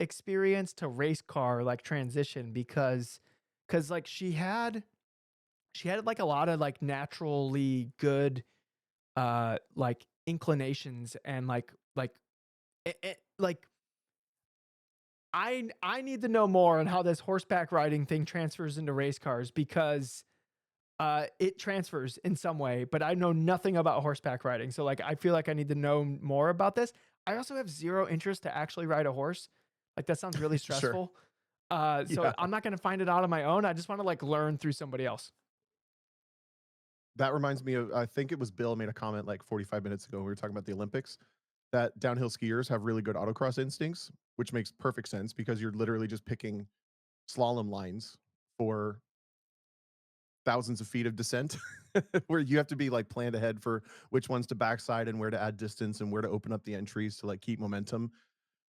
experience to race car like transition, because like she had like a lot of like naturally good like inclinations and like I need to know more on how this horseback riding thing transfers into race cars, because it transfers in some way, but I know nothing about horseback riding. So like I feel like I need to know more about this. I also have zero interest to actually ride a horse. Like that sounds really Sure. stressful. So Yeah. I'm not gonna find it out on my own. I just want to like learn through somebody else. That reminds me of, I think it was Bill made a comment like 45 minutes ago. We were talking about the Olympics that downhill skiers have really good autocross instincts, which makes perfect sense because you're literally just picking slalom lines for thousands of feet of descent where you have to be like planned ahead for which ones to backside and where to add distance and where to open up the entries to like keep momentum.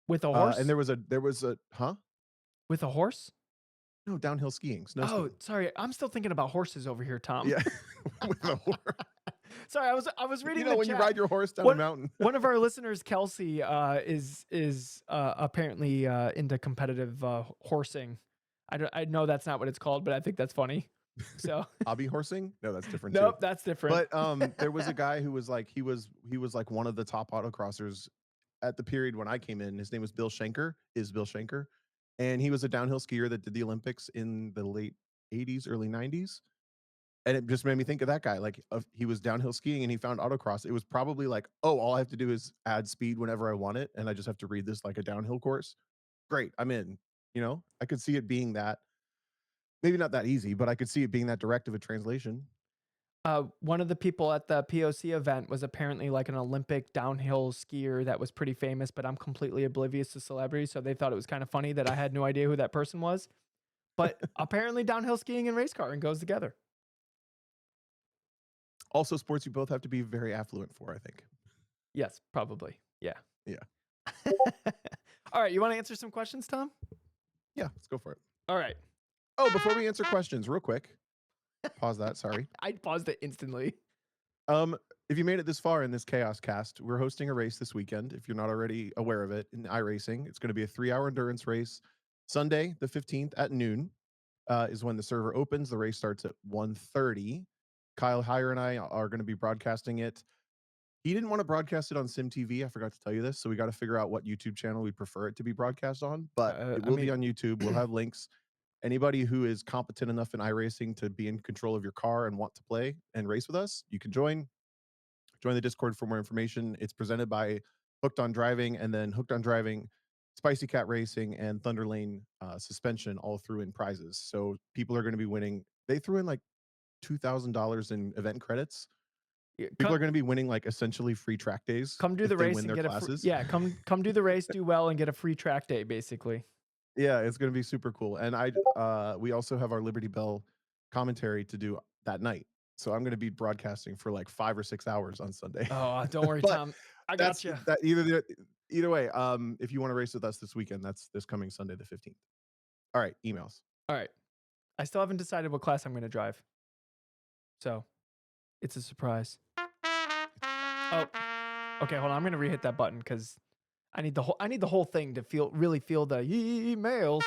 With a And horse? there was a huh? With a horse? No, downhill skiing, snow Oh, skiing. sorry. I'm still thinking about horses over here, Tom. Yeah. With a horse. Sorry, I was reading the When you chat. ride your horse down a One mountain. one of our listeners, Kelsey, is apparently into competitive horsing. I know that's not what it's called, but I think that's funny. So Hobby horsing? No, that's different too. nope, that's different. But there was a guy who was like he was like one of the top autocrossers at the period when I came in. His name was Bill Schenker. Is Bill Schenker, and he was a downhill skier that did the Olympics in the late '80s, early '90s. And it just made me think of that guy. Like he was downhill skiing and he found autocross. It was probably like, oh, all I have to do is add speed whenever I want it, and I just have to read this like a downhill course. Great, I'm in. I could see it being that. Maybe not that easy, but I could see it being that direct of a translation. One of the people at the POC event was apparently like an Olympic downhill skier that was pretty famous, but I'm completely oblivious to celebrities, so they thought it was kind of funny that I had no idea who that person was. But apparently, downhill skiing and race carring goes together. Also, sports you both have to be very affluent for, I think. Yes, probably. Yeah. Yeah. All right, you want to answer some questions, Tom? Yeah, let's go for it. All right. Oh, before we answer questions, real quick. Pause that, sorry. I paused it instantly. If you made it this far in this Chaos Cast, we're hosting a race this weekend. If you're not already aware of it, in iRacing, it's going to be a 3-hour endurance race. Sunday, the 15th at noon is when the server opens. The race starts at 1:30. Kyle Heyer and I are going to be broadcasting it. He didn't want to broadcast it on SimTV. I forgot to tell you this. So we got to figure out what YouTube channel we prefer it to be broadcast on. But it I will be mean, on YouTube. We'll have links. Anybody who is competent enough in iRacing to be in control of your car and want to play and race with us, you can join. Join the Discord for more information. It's presented by Hooked on Driving, and then Hooked on Driving, Spicy Cat Racing, and Thunder Lane Suspension all threw in prizes. So people are going to be winning. They threw in like $2,000 in event credits. Yeah, People are going to be winning like essentially free track days come do if the they race win and their get a free, classes. yeah, come do the race, do well, and get a free track day, basically. Yeah, it's gonna be super cool. And we also have our Liberty Bell commentary to do that night. So I'm gonna be broadcasting for like 5 or 6 hours on Sunday. Oh, don't worry, But Tom. I that's got you. that either way, if you wanna race with us this weekend, that's this coming Sunday the 15th. All right, emails. All right. I still haven't decided what class I'm going to drive. So it's a surprise. Oh, okay. Hold on. I'm going to re-hit that button because I need the whole thing to really feel the emails.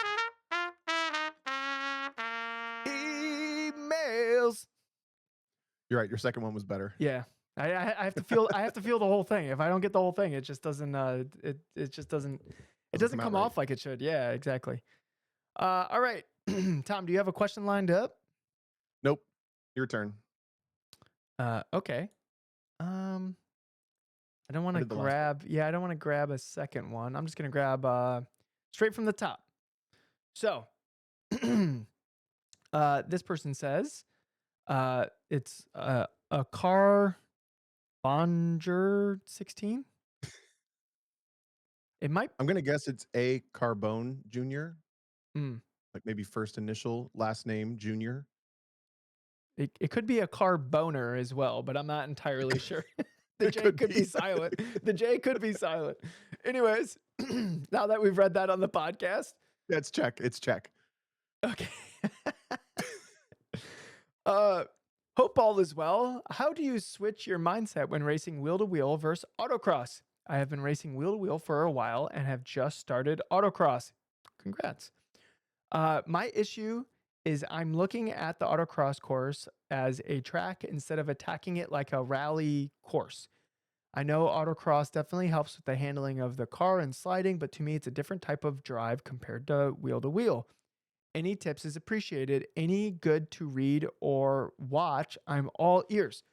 Emails. You're right, your second one was better. Yeah. I have to feel the whole thing. If I don't get the whole thing, it just doesn't it just doesn't Doesn't come out come right. off like it should. Yeah, exactly. All right. Tom, do you have a question lined up? Nope. Your turn. Okay. Um I don't want I to did the last one. grab yeah, I don't want to grab a second one. I'm just going to grab straight from the top. So, this person says it's a car Bonger 16. It might I'm gonna guess it's A Carbone Jr., mm, like maybe first initial, last name Junior. it could be a car boner as well, but I'm not entirely sure. The It J could could be be. silent. The J could be silent. Anyways, now that we've read that on the podcast, Yeah, it's check. It's check. okay. uh, Hope all is well. How do you switch your mindset when racing wheel to wheel versus autocross? I have been racing wheel to wheel for a while and have just started autocross. Congrats. My issue is I'm looking at the autocross course as a track instead of attacking it like a rally course. I know autocross definitely helps with the handling of the car and sliding, but to me, it's a different type of drive compared to wheel to wheel. Any tips is appreciated. Any good to read or watch, I'm all ears.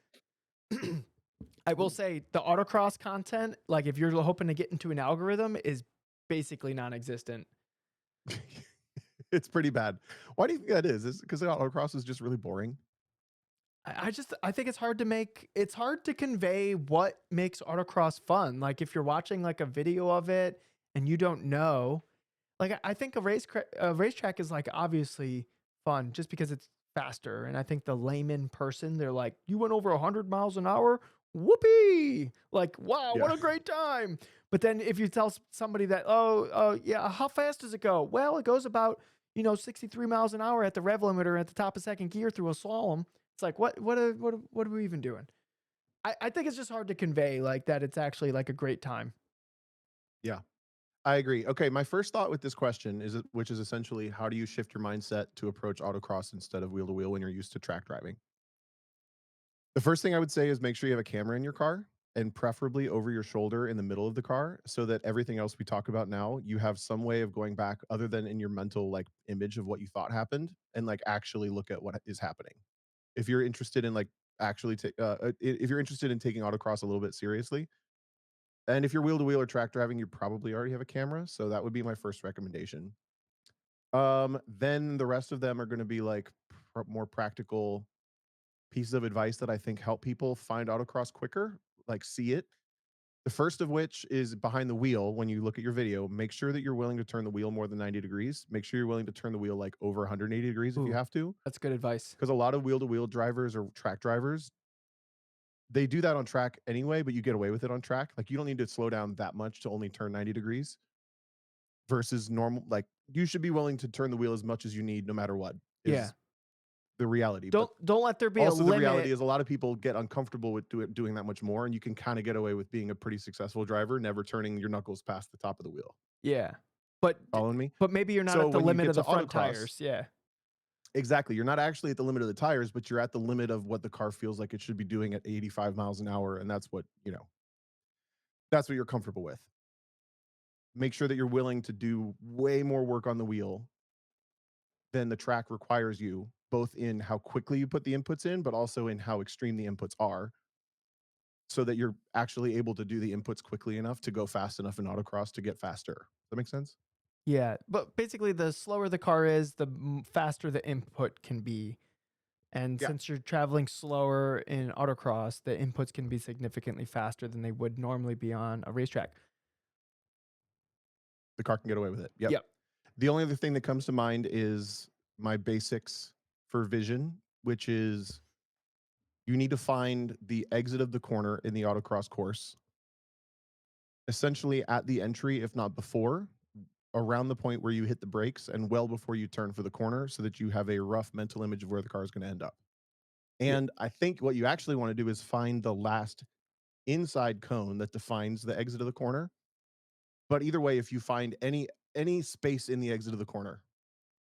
I will Ooh. say the autocross content, like if you're hoping to get into an algorithm, is basically non existent. It's pretty bad. Why do you think that is? Is it because autocross is just really boring? I think it's hard to convey what makes autocross fun. Like if you're watching like a video of it and you don't know, like I think a racetrack is like obviously fun just because it's faster. And I think the layman person, they're like, you went over 100 miles an hour, whoopee! Like wow, Yeah. what a great time. But then if you tell somebody that, oh yeah, how fast does it go? Well, it goes about 63 miles an hour at the rev limiter at the top of second gear through a slalom. It's like what are we even doing? I think it's just hard to convey like that it's actually like a great time. Yeah. I agree. Okay, my first thought with this question which is essentially how do you shift your mindset to approach autocross instead of wheel to wheel when you're used to track driving? The first thing I would say is make sure you have a camera in your car and preferably over your shoulder in the middle of the car so that everything else we talk about now, you have some way of going back other than in your mental like image of what you thought happened and like actually look at what is happening. If you're interested in like if you're interested in taking autocross a little bit seriously, and if you're wheel to wheel or track driving, you probably already have a camera, so that would be my first recommendation. Then the rest of them are going to be like more practical pieces of advice that I think help people find autocross quicker, like see it. The first of which is behind the wheel. When you look at your video, make sure that you're willing to turn the wheel more than 90 degrees. Make sure you're willing to turn the wheel like over 180 degrees if you Ooh, have to, that's good advice. because a lot of wheel to wheel drivers or track drivers, they do that on track anyway, but you get away with it on track. Like you don't need to slow down that much to only turn 90 degrees versus normal. Like you should be willing to turn the wheel as much as you need no matter what Yeah. is the reality. But Don't let there be a also the reality limit. is a lot of people get uncomfortable with doing that much more, and you can kind of get away with being a pretty successful driver, never turning your knuckles past the top of the wheel. Yeah. But Following me? but maybe you're not So at the when you limit get of to the front autocross, tires. Yeah. exactly, you're not actually at the limit of the tires, but you're at the limit of what the car feels like it should be doing at 85 miles an hour, and that's what you're comfortable with. Make sure that you're willing to do way more work on the wheel than the track requires you, both in how quickly you put the inputs in, but also in how extreme the inputs are. so that you're actually able to do the inputs quickly enough to go fast enough in autocross to get faster. Does that make sense? Yeah, but basically, the slower the car is, the faster the input can be. And Yeah. since you're traveling slower in autocross, the inputs can be significantly faster than they would normally be on a racetrack. The car can get away with it. Yep. Yep. The only other thing that comes to mind is my basics for vision, which is you need to find the exit of the corner in the autocross course, essentially at the entry, if not before, around the point where you hit the brakes and well before you turn for the corner so that you have a rough mental image of where the car is going to end up. Yeah. And I think what you actually want to do is find the last inside cone that defines the exit of the corner. But either way, if you find any space in the exit of the corner,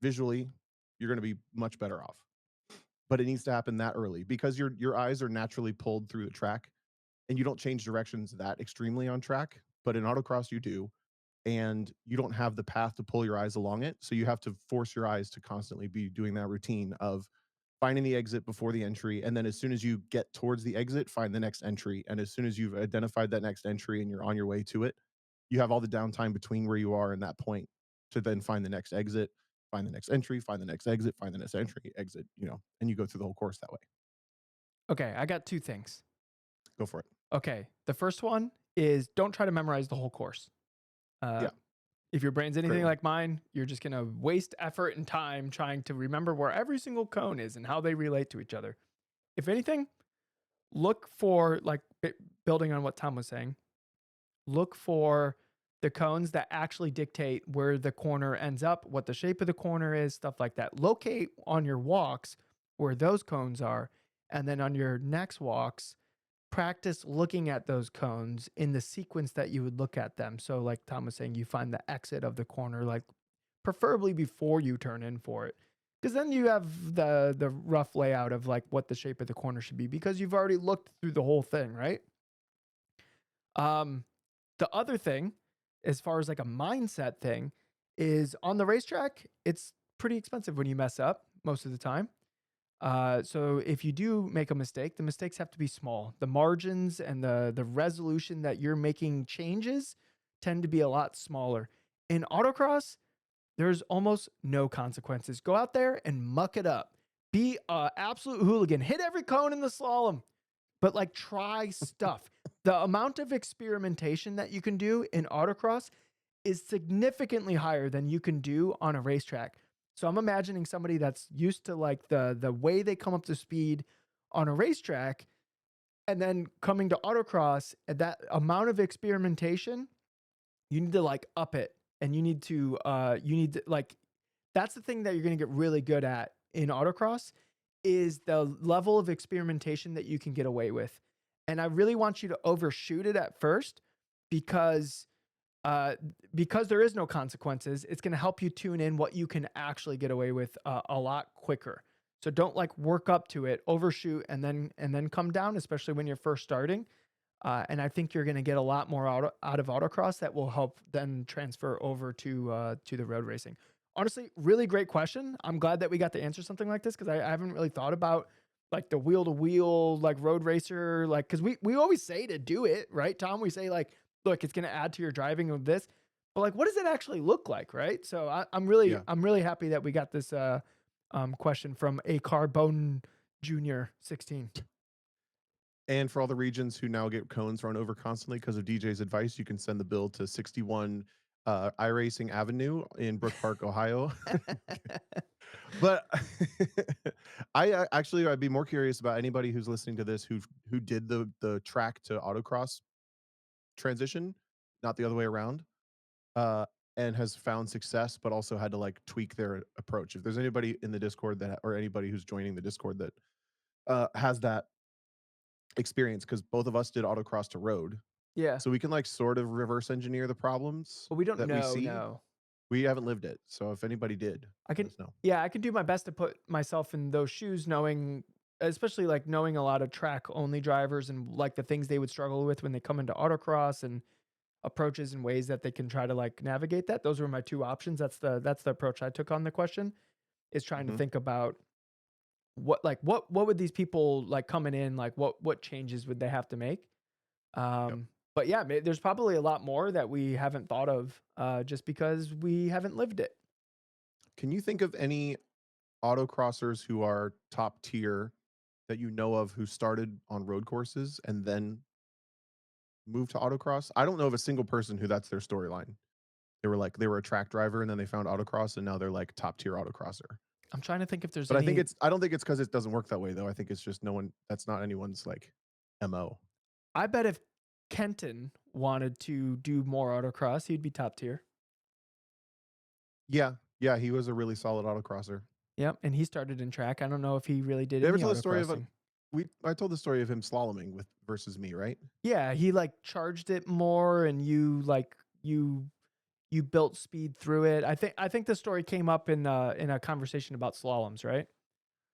visually, you're going to be much better off. But it needs to happen that early because your eyes are naturally pulled through the track and you don't change directions that extremely on track, but in autocross you do, and you don't have the path to pull your eyes along it, so you have to force your eyes to constantly be doing that routine of finding the exit before the entry, and then as soon as you get towards the exit, find the next entry, and as soon as you've identified that next entry and you're on your way to it, you have all the downtime between where you are and that point to then find the next exit, find the next entry, find the next exit, find the next entry, exit, and you go through the whole course that way. Okay, I got two things. Go for it. Okay, the first one is don't try to memorize the whole course. Uh, Yeah, if your brain's great anything one. like mine, you're just gonna waste effort and time trying to remember where every single cone is and how they relate to each other. If anything, look for building on what Tom was saying. Look for the cones that actually dictate where the corner ends up, what the shape of the corner is, stuff like that. Locate on your walks where those cones are, and then on your next walks, practice looking at those cones in the sequence that you would look at them. So, like Tom was saying, you find the exit of the corner, like preferably before you turn in for it. Because then you have the rough layout of like what the shape of the corner should be because you've already looked through the whole thing, right? Um, the other thing, as far as like a mindset thing, is on the racetrack, it's pretty expensive when you mess up most of the time. So if you do make a mistake, the mistakes have to be small. The margins and the resolution that you're making changes tend to be a lot smaller. In autocross, there's almost no consequences. Go out there and muck it up. Be a absolute hooligan. Hit every cone in the slalom, but like try stuff. The amount of experimentation that you can do in autocross is significantly higher than you can do on a racetrack. So I'm imagining somebody that's used to like the way they come up to speed on a racetrack and then coming to autocross, and that amount of experimentation, you need to like up it and you need to like that's the thing that you're going to get really good at in autocross is the level of experimentation that you can get away with. And I really want you to overshoot it at first because uh, because there is no consequences, it's going to help you tune in what you can actually get away with a lot quicker. So don't like work up to it, overshoot, and then come down, especially when you're first starting. And I think you're going to get a lot more out of autocross that will help then transfer over to the road racing. Honestly, really great question. I'm glad that we got to answer something like this because I haven't really thought about like the wheel to wheel like road racer like because we always say to do it right, Tom. We say like, look, it's going to add to your driving of this, but like, what does it actually look like, right? So Yeah. I'm really happy that we got this question from a Carbone Junior 16. And for all the regions who now get cones run over constantly because of DJ's advice, you can send the bill to 61 iRacing Avenue in Brook Park, Ohio. But actually I'd be more curious about anybody who's listening to this who did the track to autocross transition, not the other way around, uh, and has found success, but also had to like tweak their approach. If there's anybody in the Discord that or anybody who's joining the Discord that has that experience, because both of us did autocross to road. Yeah. So we can like sort of reverse engineer the problems But we don't that we know, see. no. We haven't lived it. So if anybody did, I let can us know. yeah, I can do my best to put myself in those shoes knowing especially like knowing a lot of track only drivers and like the things they would struggle with when they come into autocross and approaches and ways that they can try to like navigate that. Those were my two options. That's the approach I took on the question is trying to Mhm. think about what would these people like coming in like what changes would they have to make? Yep. But yeah, there's probably a lot more that we haven't thought of just because we haven't lived it. Can you think of any autocrossers who are top tier that you know of who started on road courses and then moved to autocross? I don't know of a single person who that's their storyline. They were a track driver and then they found autocross and now they're like top tier autocrosser. I'm trying to think if there's But any. I don't think it's because it doesn't work that way though. I think it's just no one that's not anyone's like MO. I bet if Kenton wanted to do more autocross, he'd be top tier. Yeah. Yeah, he was a really solid autocrosser. Yep, and he started in track. I don't know if he really did Did I ever any tell the story of autocrossing. I told the story of him slaloming with versus me, right? Yeah, he like charged it more, and you built speed through it. I think the story came up in a conversation about slaloms, right?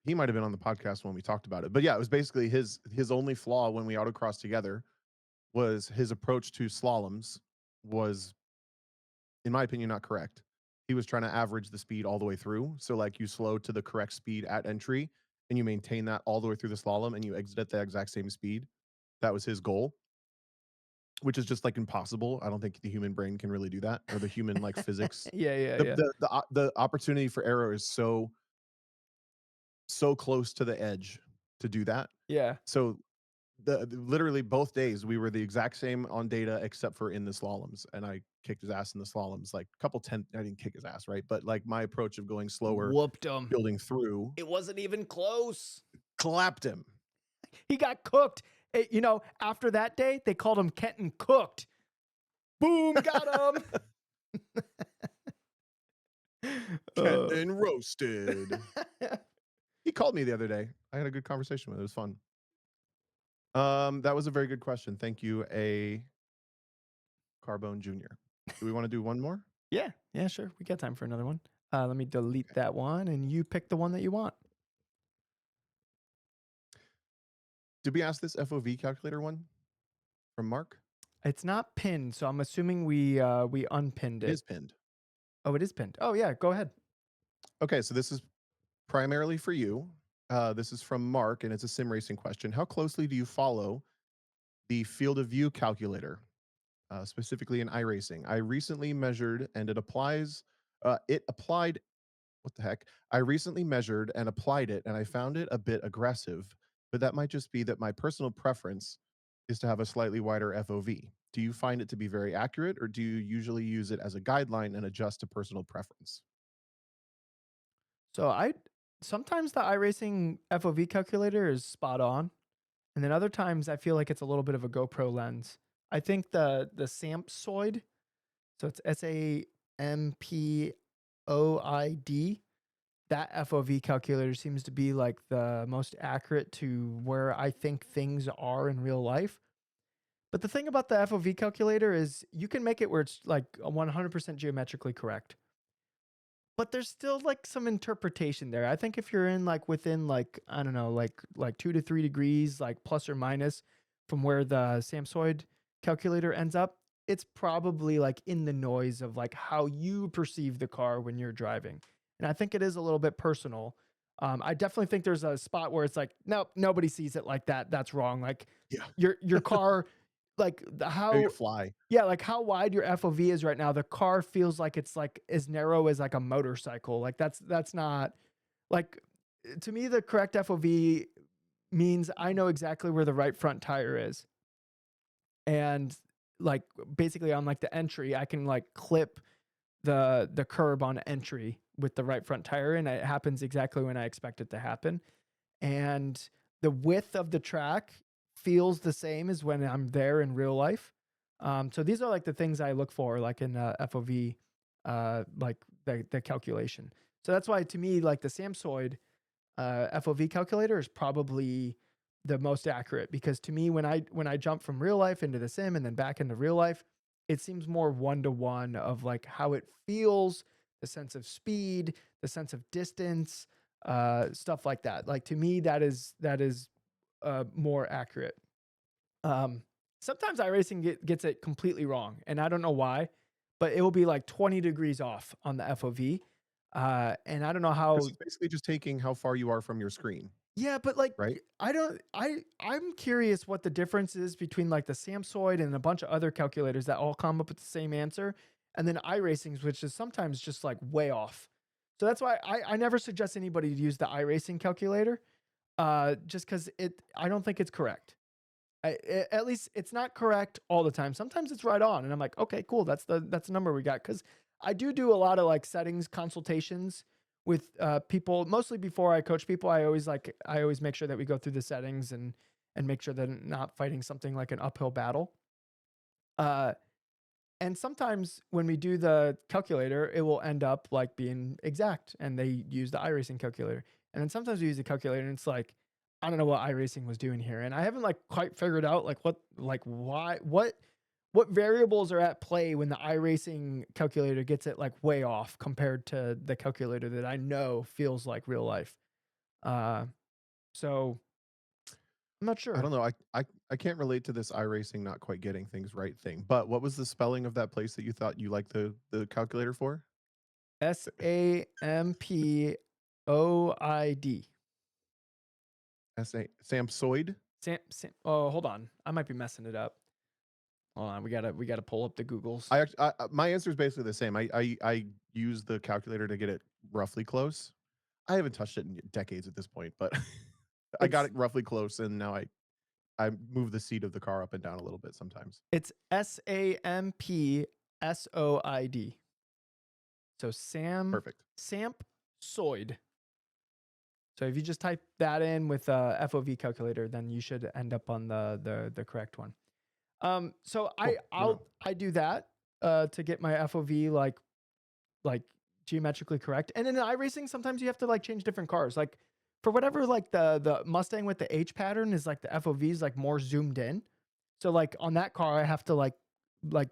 He might have been on the podcast when we talked about it. But yeah, it was basically his only flaw when we autocrossed together was his approach to slaloms was, in my opinion, not correct. He was trying to average the speed all the way through. So like you slow to the correct speed at entry and you maintain that all the way through the slalom and you exit at the exact same speed. That was his goal, which is just like impossible. I don't think the human brain can really do that or the human like physics. Yeah, yeah, yeah, The opportunity for error is so close to the edge to do that. yeah. So literally both days we were the exact same on data except for in the slaloms, and I kicked his ass in the slaloms like a couple 10. I didn't kick his ass, right? But like my approach of going slower, Whooped him. building through, It wasn't even close. clapped him. He got cooked. After that day, they called him Kenton Cooked. Boom, got him. Uh, Kenton roasted. He called me the other day. I had a good conversation with him. It was fun. That was a very good question. Thank you, a Carbone Jr. Do we want to do one more? yeah, yeah, sure. We got time for another one. Let me delete Okay. that one, and you pick the one that you want. Did we ask this FOV calculator one from Mark? It's not pinned, so I'm assuming we unpinned It it. is pinned. Oh, it is pinned. Oh yeah, go ahead. Okay, so this is primarily for you. This is from Mark, and it's a sim racing question. How closely do you follow the field of view calculator, specifically in iRacing? I recently measured, and it applies. It applied. What the heck? I recently measured and applied it, and I found it a bit aggressive. But that might just be that my personal preference is to have a slightly wider FOV. Do you find it to be very accurate, or do you usually use it as a guideline and adjust to personal preference? So I sometimes the iRacing FOV calculator is spot on, and then other times I feel like it's a little bit of a GoPro lens. I think the Samsoid, so it's SAMPOID, that FOV calculator seems to be like the most accurate to where I think things are in real life. But the thing about the FOV calculator is you can make it where it's like 100% geometrically correct. But there's still like some interpretation there. I think if you're in like within like I don't know like 2 to 3 degrees like plus or minus from where the Samsoid calculator ends up, it's probably like in the noise of like how you perceive the car when you're driving. And I think it is a little bit personal. I definitely think there's a spot where it's like nope, nobody sees it like that. That's wrong. Like Yeah, your car, maybe a how fly. yeah, like how wide your FOV is right now, the car feels like it's like as narrow as like a motorcycle. Like that's not like to me the correct FOV means I know exactly where the right front tire is. And like basically on like the entry, I can like clip the curb on entry with the right front tire and it happens exactly when I expect it to happen. And the width of the track feels the same as when I'm there in real life. So these are like the things I look for, like in FOV, like the calculation. So that's why to me, like the Samsoid FOV calculator is probably the most accurate because to me, when I jump from real life into the sim and then back into real life, it seems more one to one of like how it feels, the sense of speed, the sense of distance, stuff like that. Like to me, that is more accurate. Um, Sometimes iRacing gets it completely wrong, and I don't know why, but it will be like 20 degrees off on the FOV, and I don't know Because how. it's basically just taking how far you are from your screen. Yeah, but like right? I don't I'm curious what the difference is between like the Samsoid and a bunch of other calculators that all come up with the same answer, and then iRacing's, which is sometimes just like way off. So that's why I never suggest anybody to use the iRacing calculator, just because I don't think it's correct. At least it's not correct all the time. Sometimes it's right on, and I'm like, okay, cool. That's the number we got. Because I do a lot of like settings consultations with people. Mostly before I coach people, I always make sure that we go through the settings and make sure that I'm not fighting something like an uphill battle. Uh, and sometimes when we do the calculator, it will end up like being exact, and they use the iRacing calculator. And then sometimes we use the calculator, and it's like, I don't know what iRacing was doing here, and I haven't like quite figured out like why, what variables are at play when the iRacing calculator gets it like way off compared to the calculator that I know feels like real life. Uh, so I'm not I sure. don't know. I can't relate to this iRacing not quite getting things right thing. But what was the spelling of that place that you thought you liked the calculator for? Sampoid. Samsoid? Oh, hold on. I might be messing it up. Hold on. We gotta pull up the Googles. My answer is basically the same. I use the calculator to get it roughly close. I haven't touched it in decades at this point, but I got It's it roughly close, and now I move the seat of the car up and down a little bit sometimes. it's Sampsoid. So Perfect. Sampsoid. So if you just type that in with a FOV calculator, then you should end up on the correct one. So Cool. Good to know. I do that to get my FOV like geometrically correct. And in iRacing, sometimes you have to like change different cars. Like for whatever, like the Mustang with the H pattern is like the FOV is like more zoomed in. So like on that car, I have to like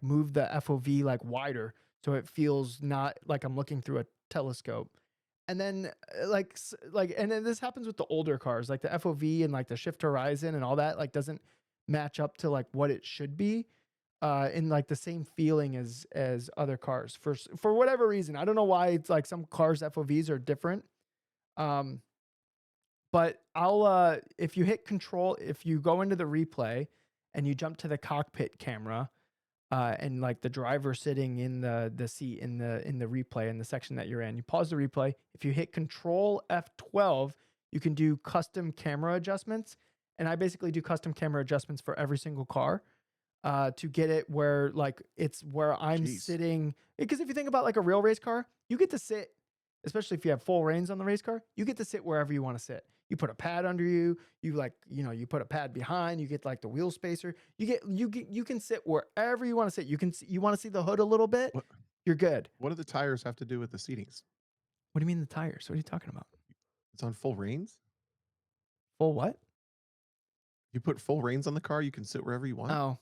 move the FOV like wider so it feels not like I'm looking through a telescope. And then and then this happens with the older cars, like the FOV and like the shift horizon and all that like doesn't match up to like what it should be in like the same feeling as other cars for whatever reason. I don't know why it's like some cars FOVs are different. Um, but I'll if you hit control, if you go into the replay and you jump to the cockpit camera, and like the driver sitting in the seat in the replay in the section that you're in, you pause the replay. If you hit Control F12, you can do custom camera adjustments, and I basically do custom camera adjustments for every single car to get it where like it's where I'm Jeez. sitting. Because if you think about like a real race car, you get to sit, especially if you have full reins on the race car, you get to sit wherever you want to sit. You put a pad under you, you put a pad behind, you get like the wheel spacer. You can sit wherever you want to sit. You want to see the hood a little bit, What you're good. what do the tires have to do with the seatings? What do you mean the tires? What are you talking about? It's on full reins? Full what? You put full reins on the car, you can sit wherever you want? Oh,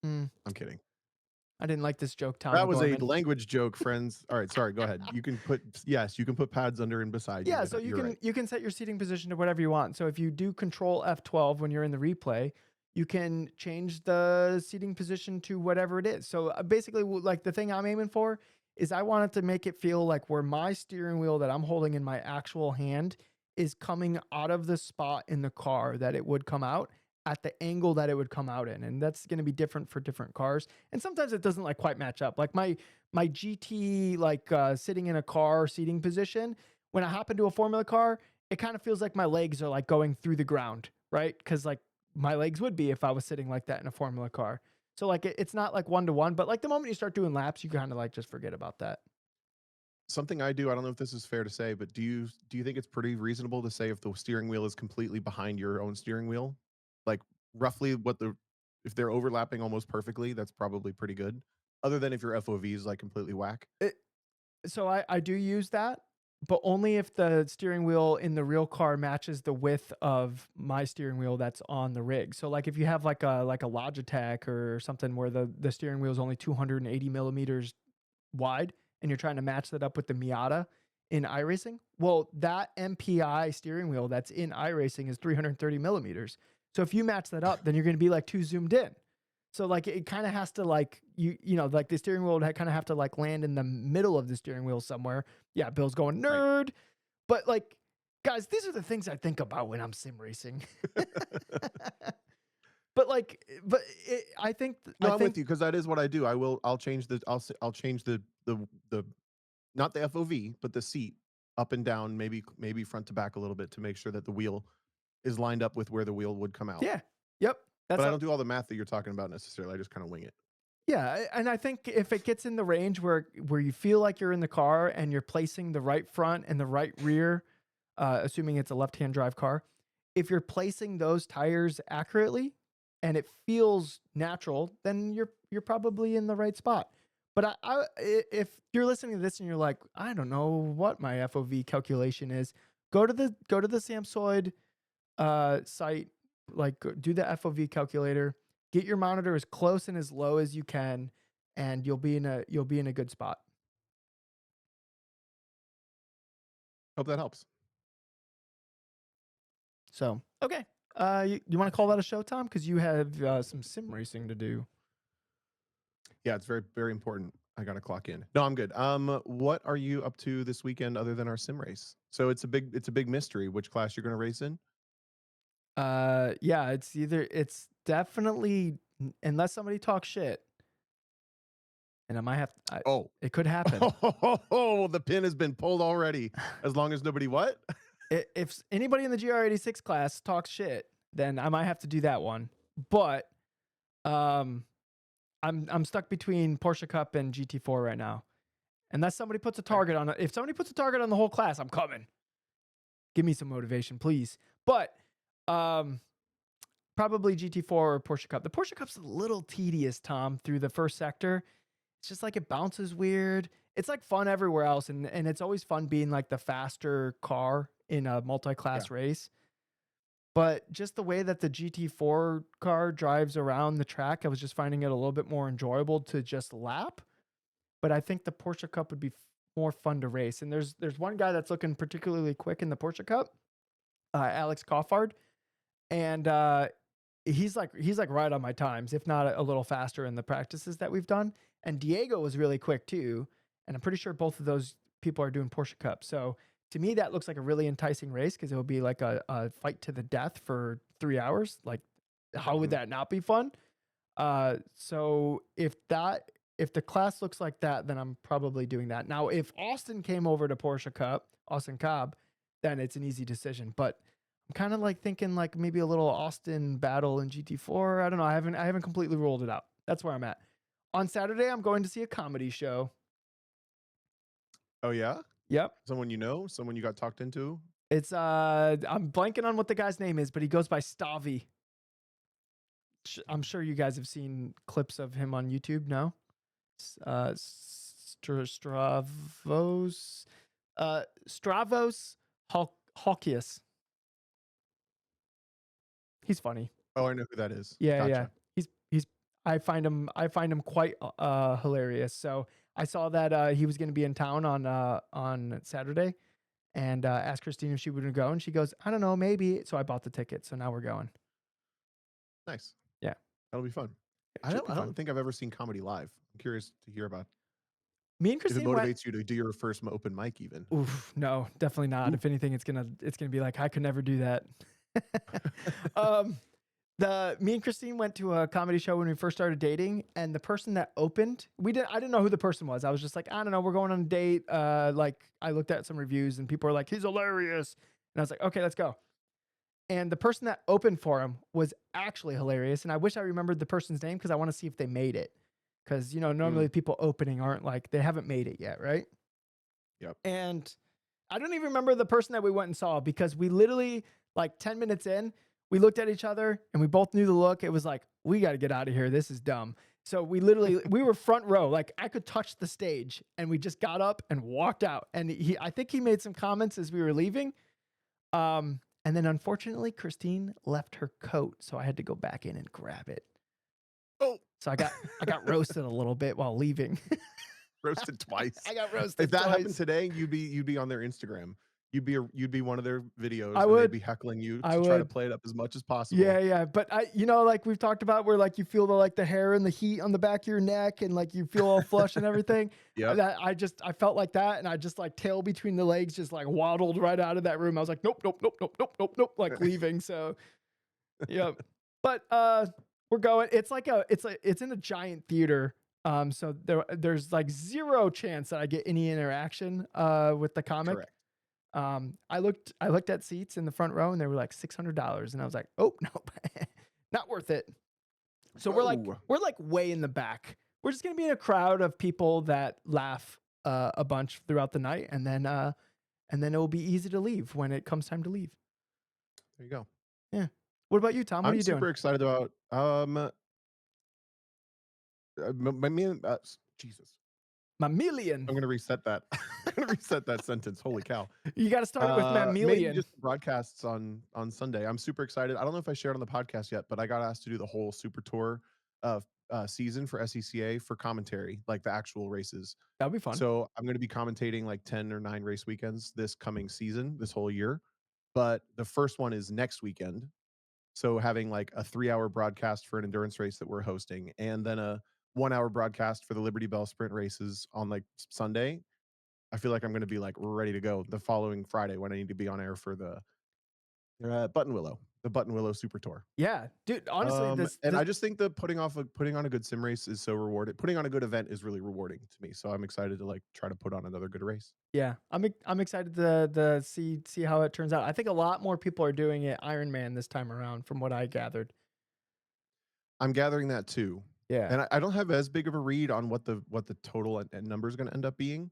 mm, I'm kidding. I didn't like this joke, Tommy That was a Gorman. language joke, friends. All right, sorry, go ahead. You can put yes, you can put pads under and beside you. Yeah, so You're right. you can set your seating position to whatever you want. So if you do Control F12 when you're in the replay, you can change the seating position to whatever it is. So basically, like the thing I'm aiming for is I want it to make it feel like where my steering wheel that I'm holding in my actual hand is coming out of the spot in the car that it would come out at the angle that it would come out in, and that's going to be different for different cars. And sometimes it doesn't like quite match up. Like my GT sitting in a car seating position when I hop into a Formula car, it kind of feels like my legs are like going through the ground, right? Because like my legs would be if I was sitting like that in a Formula car. So like it's not like one to one, but like the moment you start doing laps, you kind of like just forget about that. Something I do, I don't know if this is fair to say, but do you think it's pretty reasonable to say if the steering wheel is completely behind your own steering wheel? Like roughly what the if they're overlapping almost perfectly, that's probably pretty good. Other than if your FOV is like completely whack. It, so I do use that, but only if the steering wheel in the real car matches the width of my steering wheel that's on the rig. So like if you have like a Logitech or something where the steering wheel is only 280 millimeters wide and you're trying to match that up with the Miata in iRacing, well, that MPI steering wheel that's in iRacing is 330 millimeters. So if you match that up, then you're going to be like too zoomed in. So like it kind of has to like like the steering wheel would kind of have to like land in the middle of the steering wheel somewhere. Yeah, Bill's going Right. nerd, but like Guys, these are the things I think about when I'm sim racing. But like, but I think, No, I'm with you because that is what I do. I'll change I'll change the not the FOV, but the seat up and down, maybe front to back a little bit to make sure that the wheel is lined up with where the wheel would come out. yeah, yep. But That's I a, don't do all the math that you're talking about necessarily. I just kind of wing it. yeah, and I think if it gets in the range where you feel like you're in the car and you're placing the right front and the right rear, assuming it's a left-hand drive car, if you're placing those tires accurately and it feels natural, then you're probably in the right spot. But if you're listening to this and you're like, I don't know what my FOV calculation is, go to the Samsoid site, like do the FOV calculator, get your monitor as close and as low as you can, and you'll be in a good spot. Hope that helps. So okay, you want to call that a show, Tom? Because you have some sim racing to do. Yeah, it's very, very important. I gotta clock in. No, I'm good. What are you up to this weekend other than our sim race? So it's a big mystery which class you're gonna race in. Yeah, it's definitely unless somebody talks shit, and I might have Oh, it could happen. oh, the pin has been pulled already. As long as nobody what? If anybody in the GR86 class talks shit, then I might have to do that one. But um, I'm stuck between Porsche Cup and GT4 right now. Unless somebody puts a target on it. If somebody puts a target on the whole class, I'm coming. Give me some motivation, please. But um, probably GT4 or Porsche Cup. The Porsche Cup's a little tedious, Tom, through the first sector. It's just like it bounces weird. It's like fun everywhere else, and it's always fun being like the faster car in a Yeah. multi-class race. But just the way that the GT4 car drives around the track, I was just finding it a little bit more enjoyable to just lap. But I think the Porsche Cup would be more fun to race. And there's one guy that's looking particularly quick in the Porsche Cup, Alex Coffard, and he's like right on my times, if not a little faster in the practices that we've done. And Diego was really quick too, and I'm pretty sure both of those people are doing Porsche Cup. So to me, that looks like a really enticing race because it will be like a fight to the death for 3 hours. Like, how would Mhm. that not be fun? So if the class looks like that, then I'm probably doing that. Now, if Austin came over to Porsche Cup, Austin Cobb, then it's an easy decision. But I'm kind of like thinking like maybe a little Austin battle in GT4. I don't know. I haven't completely ruled it out. That's where I'm at. On Saturday, I'm going to see a comedy show. Oh yeah? Yep. Someone you know? Someone you got talked into? It's I'm blanking on what the guy's name is, but he goes by Stavi. I'm sure you guys have seen clips of him on YouTube, no? Stravos Stravos Hawkius. He's funny. Oh, I know who that is. Yeah, yeah. Gotcha. He's I find him quite hilarious. So I saw that he was going to be in town on Saturday, and asked Christine if she would go, and she goes, "I don't know, maybe." So I bought the ticket. So now we're going. Nice. Yeah, That'll be fun. it should be I fun. don't think I've ever seen comedy live. I'm curious to hear about Me and if it Christine went. motivates you to do your first open mic even. Oof, no, definitely not. Ooh. If anything, it's gonna be like I could never do that. um, the me and Christine went to a comedy show when we first started dating, and the person that opened, I didn't know who the person was. I was just like, I don't know, we're going on a date. Like I looked at some reviews, and people were like, he's hilarious, and I was like, okay, let's go. And the person that opened for him was actually hilarious, and I wish I remembered the person's name because I want to see if they made it. Because Mm, normally people opening aren't like they haven't made it yet, right? yep. And I don't even remember the person that we went and saw because we literally, like 10 minutes in, we looked at each other and we both knew the look. It was like, we got to get out of here. This is dumb. So we were front row. Like I could touch the stage and we just got up and walked out. And I think he made some comments as we were leaving. And then unfortunately, Christine left her coat. So I had to go back in and grab it. Oh, So I got roasted a little bit while leaving. roasted twice. I got If roasted that happened twice. today, you'd be on their Instagram. You'd be one of their I videos, and they'd would. be heckling you I to try to would. play it up as much as possible. Yeah, yeah, but like we've talked about where like you feel the like the hair and the heat on the back of your neck and like you feel all flush and everything. Yep. That I felt like that and I just like tail between the legs just like waddled right out of that room. I was like, nope, nope, nope, nope, nope, nope, nope, like leaving. So yeah. But we're going. It's in a giant theater. So there's like zero chance that I get any interaction with the comic. Correct. I looked at seats in the front row and they were like $600 and I was like, "Oh, nope. Not worth it." So Whoa. we're like way in the back. We're just going to be in a crowd of people that laugh a bunch throughout the night and then it will be easy to leave when it comes time to leave. There you go. Yeah. What about you, Tom? What are I'm you doing? super excited about, me and Jesus. I'm Mammalian. gonna reset that. I'm gonna reset that sentence. Holy cow. You got to start it with Mainly mammalian. just broadcasts on Sunday. I'm super excited. I don't know if I shared on the podcast yet, but I got asked to do the whole super tour of season for SCCA for commentary, like the actual races. That'll be fun. So I'm going to be commentating like 10 or 9 race weekends this coming season, this whole year. But the first one is next weekend. So having like a 3-hour broadcast for an endurance race that we're hosting, and then a 1-hour broadcast for the Liberty Bell sprint races on like Sunday. I feel like I'm going to be like ready to go the following Friday when I need to be on air for the the Button Willow Super Tour. Yeah, dude. Honestly, And this I just think that putting on a good sim race is so rewarded. Putting on a good event is really rewarding to me. So I'm excited to like try to put on another good race. yeah, I'm excited to see how it turns out. I think a lot more people are doing it Ironman this time around, from what I gathered. I'm gathering that too. Yeah, And I don't have as big of a read on what the total and number is going to end up being,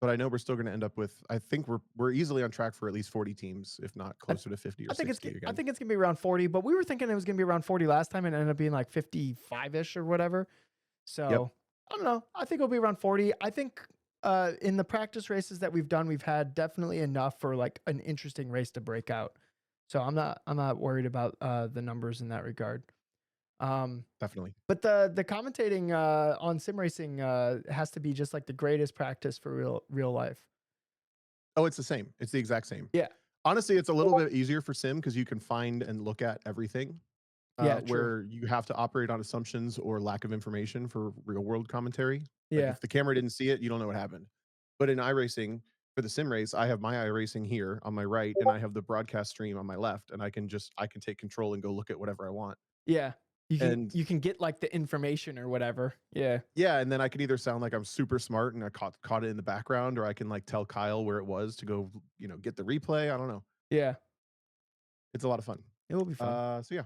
but I know we're still going to end up with. I think we're easily on track for at least 40 teams, if not I, closer to 50 or I think it's 60 I again. think it's gonna be around 40, but we were thinking it was gonna be around 40 last time, and it ended up being like 55 ish or whatever. Yep, So I don't know. I think it'll be around 40. I think in the practice races that we've done, we've had definitely enough for like an interesting race to break out. So I'm not worried about the numbers in that regard. Um, definitely. but the commentating on sim racing has to be just like the greatest practice for real life. Oh, it's the same. It's the exact same. Yeah. Honestly, it's a little bit easier for sim because you can find and look at everything. Yeah, true. Where you have to operate on assumptions or lack of information for real world commentary. Like Yeah. if the camera didn't see it, you don't know what happened. But in iRacing, for the sim race, I have my iRacing here on my right, and I have the broadcast stream on my left, and I can take control and go look at whatever I want. Yeah. You can And you can get like the information or whatever. Yeah. yeah, and then I can either sound like I'm super smart and I caught it in the background, or I can like tell Kyle where it was to go, get the replay. I don't know. Yeah. It's a lot of fun. It will be fun. So yeah,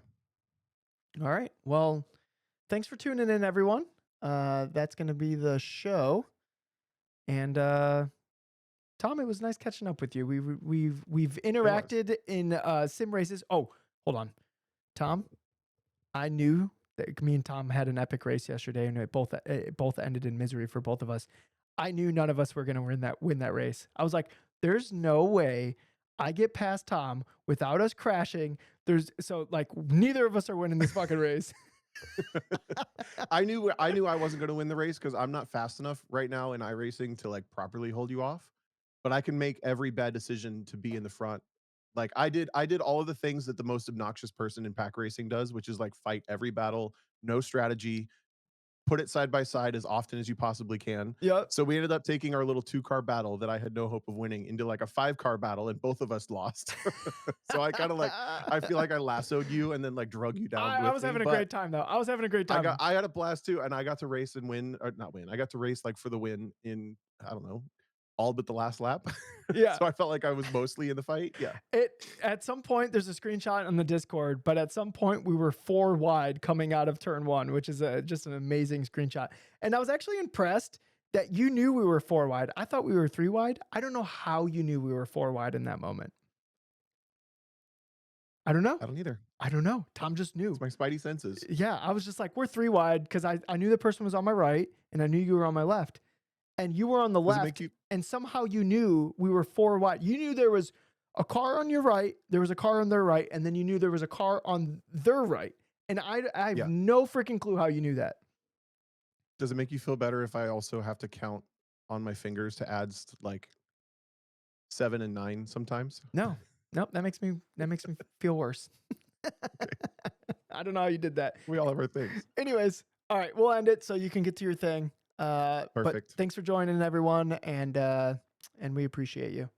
All right. Well, thanks for tuning in, everyone. That's going to be the show. And Tom, it was nice catching up with you. We've it was. interacted in sim races. Oh, hold on, Tom. I knew that me and Tom had an epic race yesterday, and it both ended in misery for both of us. I knew none of us were going to win that race. I was like, "There's no way I get past Tom without us crashing." Like neither of us are winning this fucking race. I knew I wasn't going to win the race because I'm not fast enough right now in iRacing to like properly hold you off. But I can make every bad decision to be in the front. Like I did all of the things that the most obnoxious person in pack racing does, which is like fight every battle, no strategy, put it side by side as often as you possibly can. Yep. So we ended up taking our little 2-car battle that I had no hope of winning into like a 5-car battle, and both of us lost. So I kind of like I feel like I lassoed you and then like drug you down I with was me. having a But great time though. I was having a great time. I had a blast too, and I got to race and win, or not win. I got to race like for the win in, I don't know, all but the last lap. Yeah. So I felt like I was mostly in the fight. Yeah. It At some point there's a screenshot on the Discord, but at some point we were 4 wide coming out of turn 1, which is just an amazing screenshot. And I was actually impressed that you knew we were 4 wide. I thought we were 3 wide. I don't know how you knew we were 4 wide in that moment. I don't know. I don't either. I don't know. Tom just knew. It's my spidey senses. Yeah, I was just like, we're 3 wide because I knew the person was on my right and I knew you were on my left. And you were on the Does it make left, you and somehow you knew we were 4 wide. You knew there was a car on your right, there was a car on their right, and then you knew there was a car on their right. And I have yeah. no freaking clue how you knew that. Does it make you feel better if I also have to count on my fingers to add like 7 and 9 sometimes. No, nope. That makes me feel worse. I don't know how you did that. We all have our things. Anyways, all right, we'll end it so you can get to your thing. But Perfect. thanks for joining, everyone, and we appreciate you.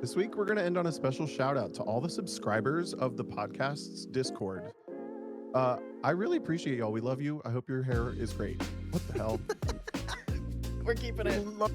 This week, we're going to end on a special shout out to all the subscribers of the podcast's Discord. I really appreciate y'all. We love you. I hope your hair is great. What the hell? We're keeping it. Bye.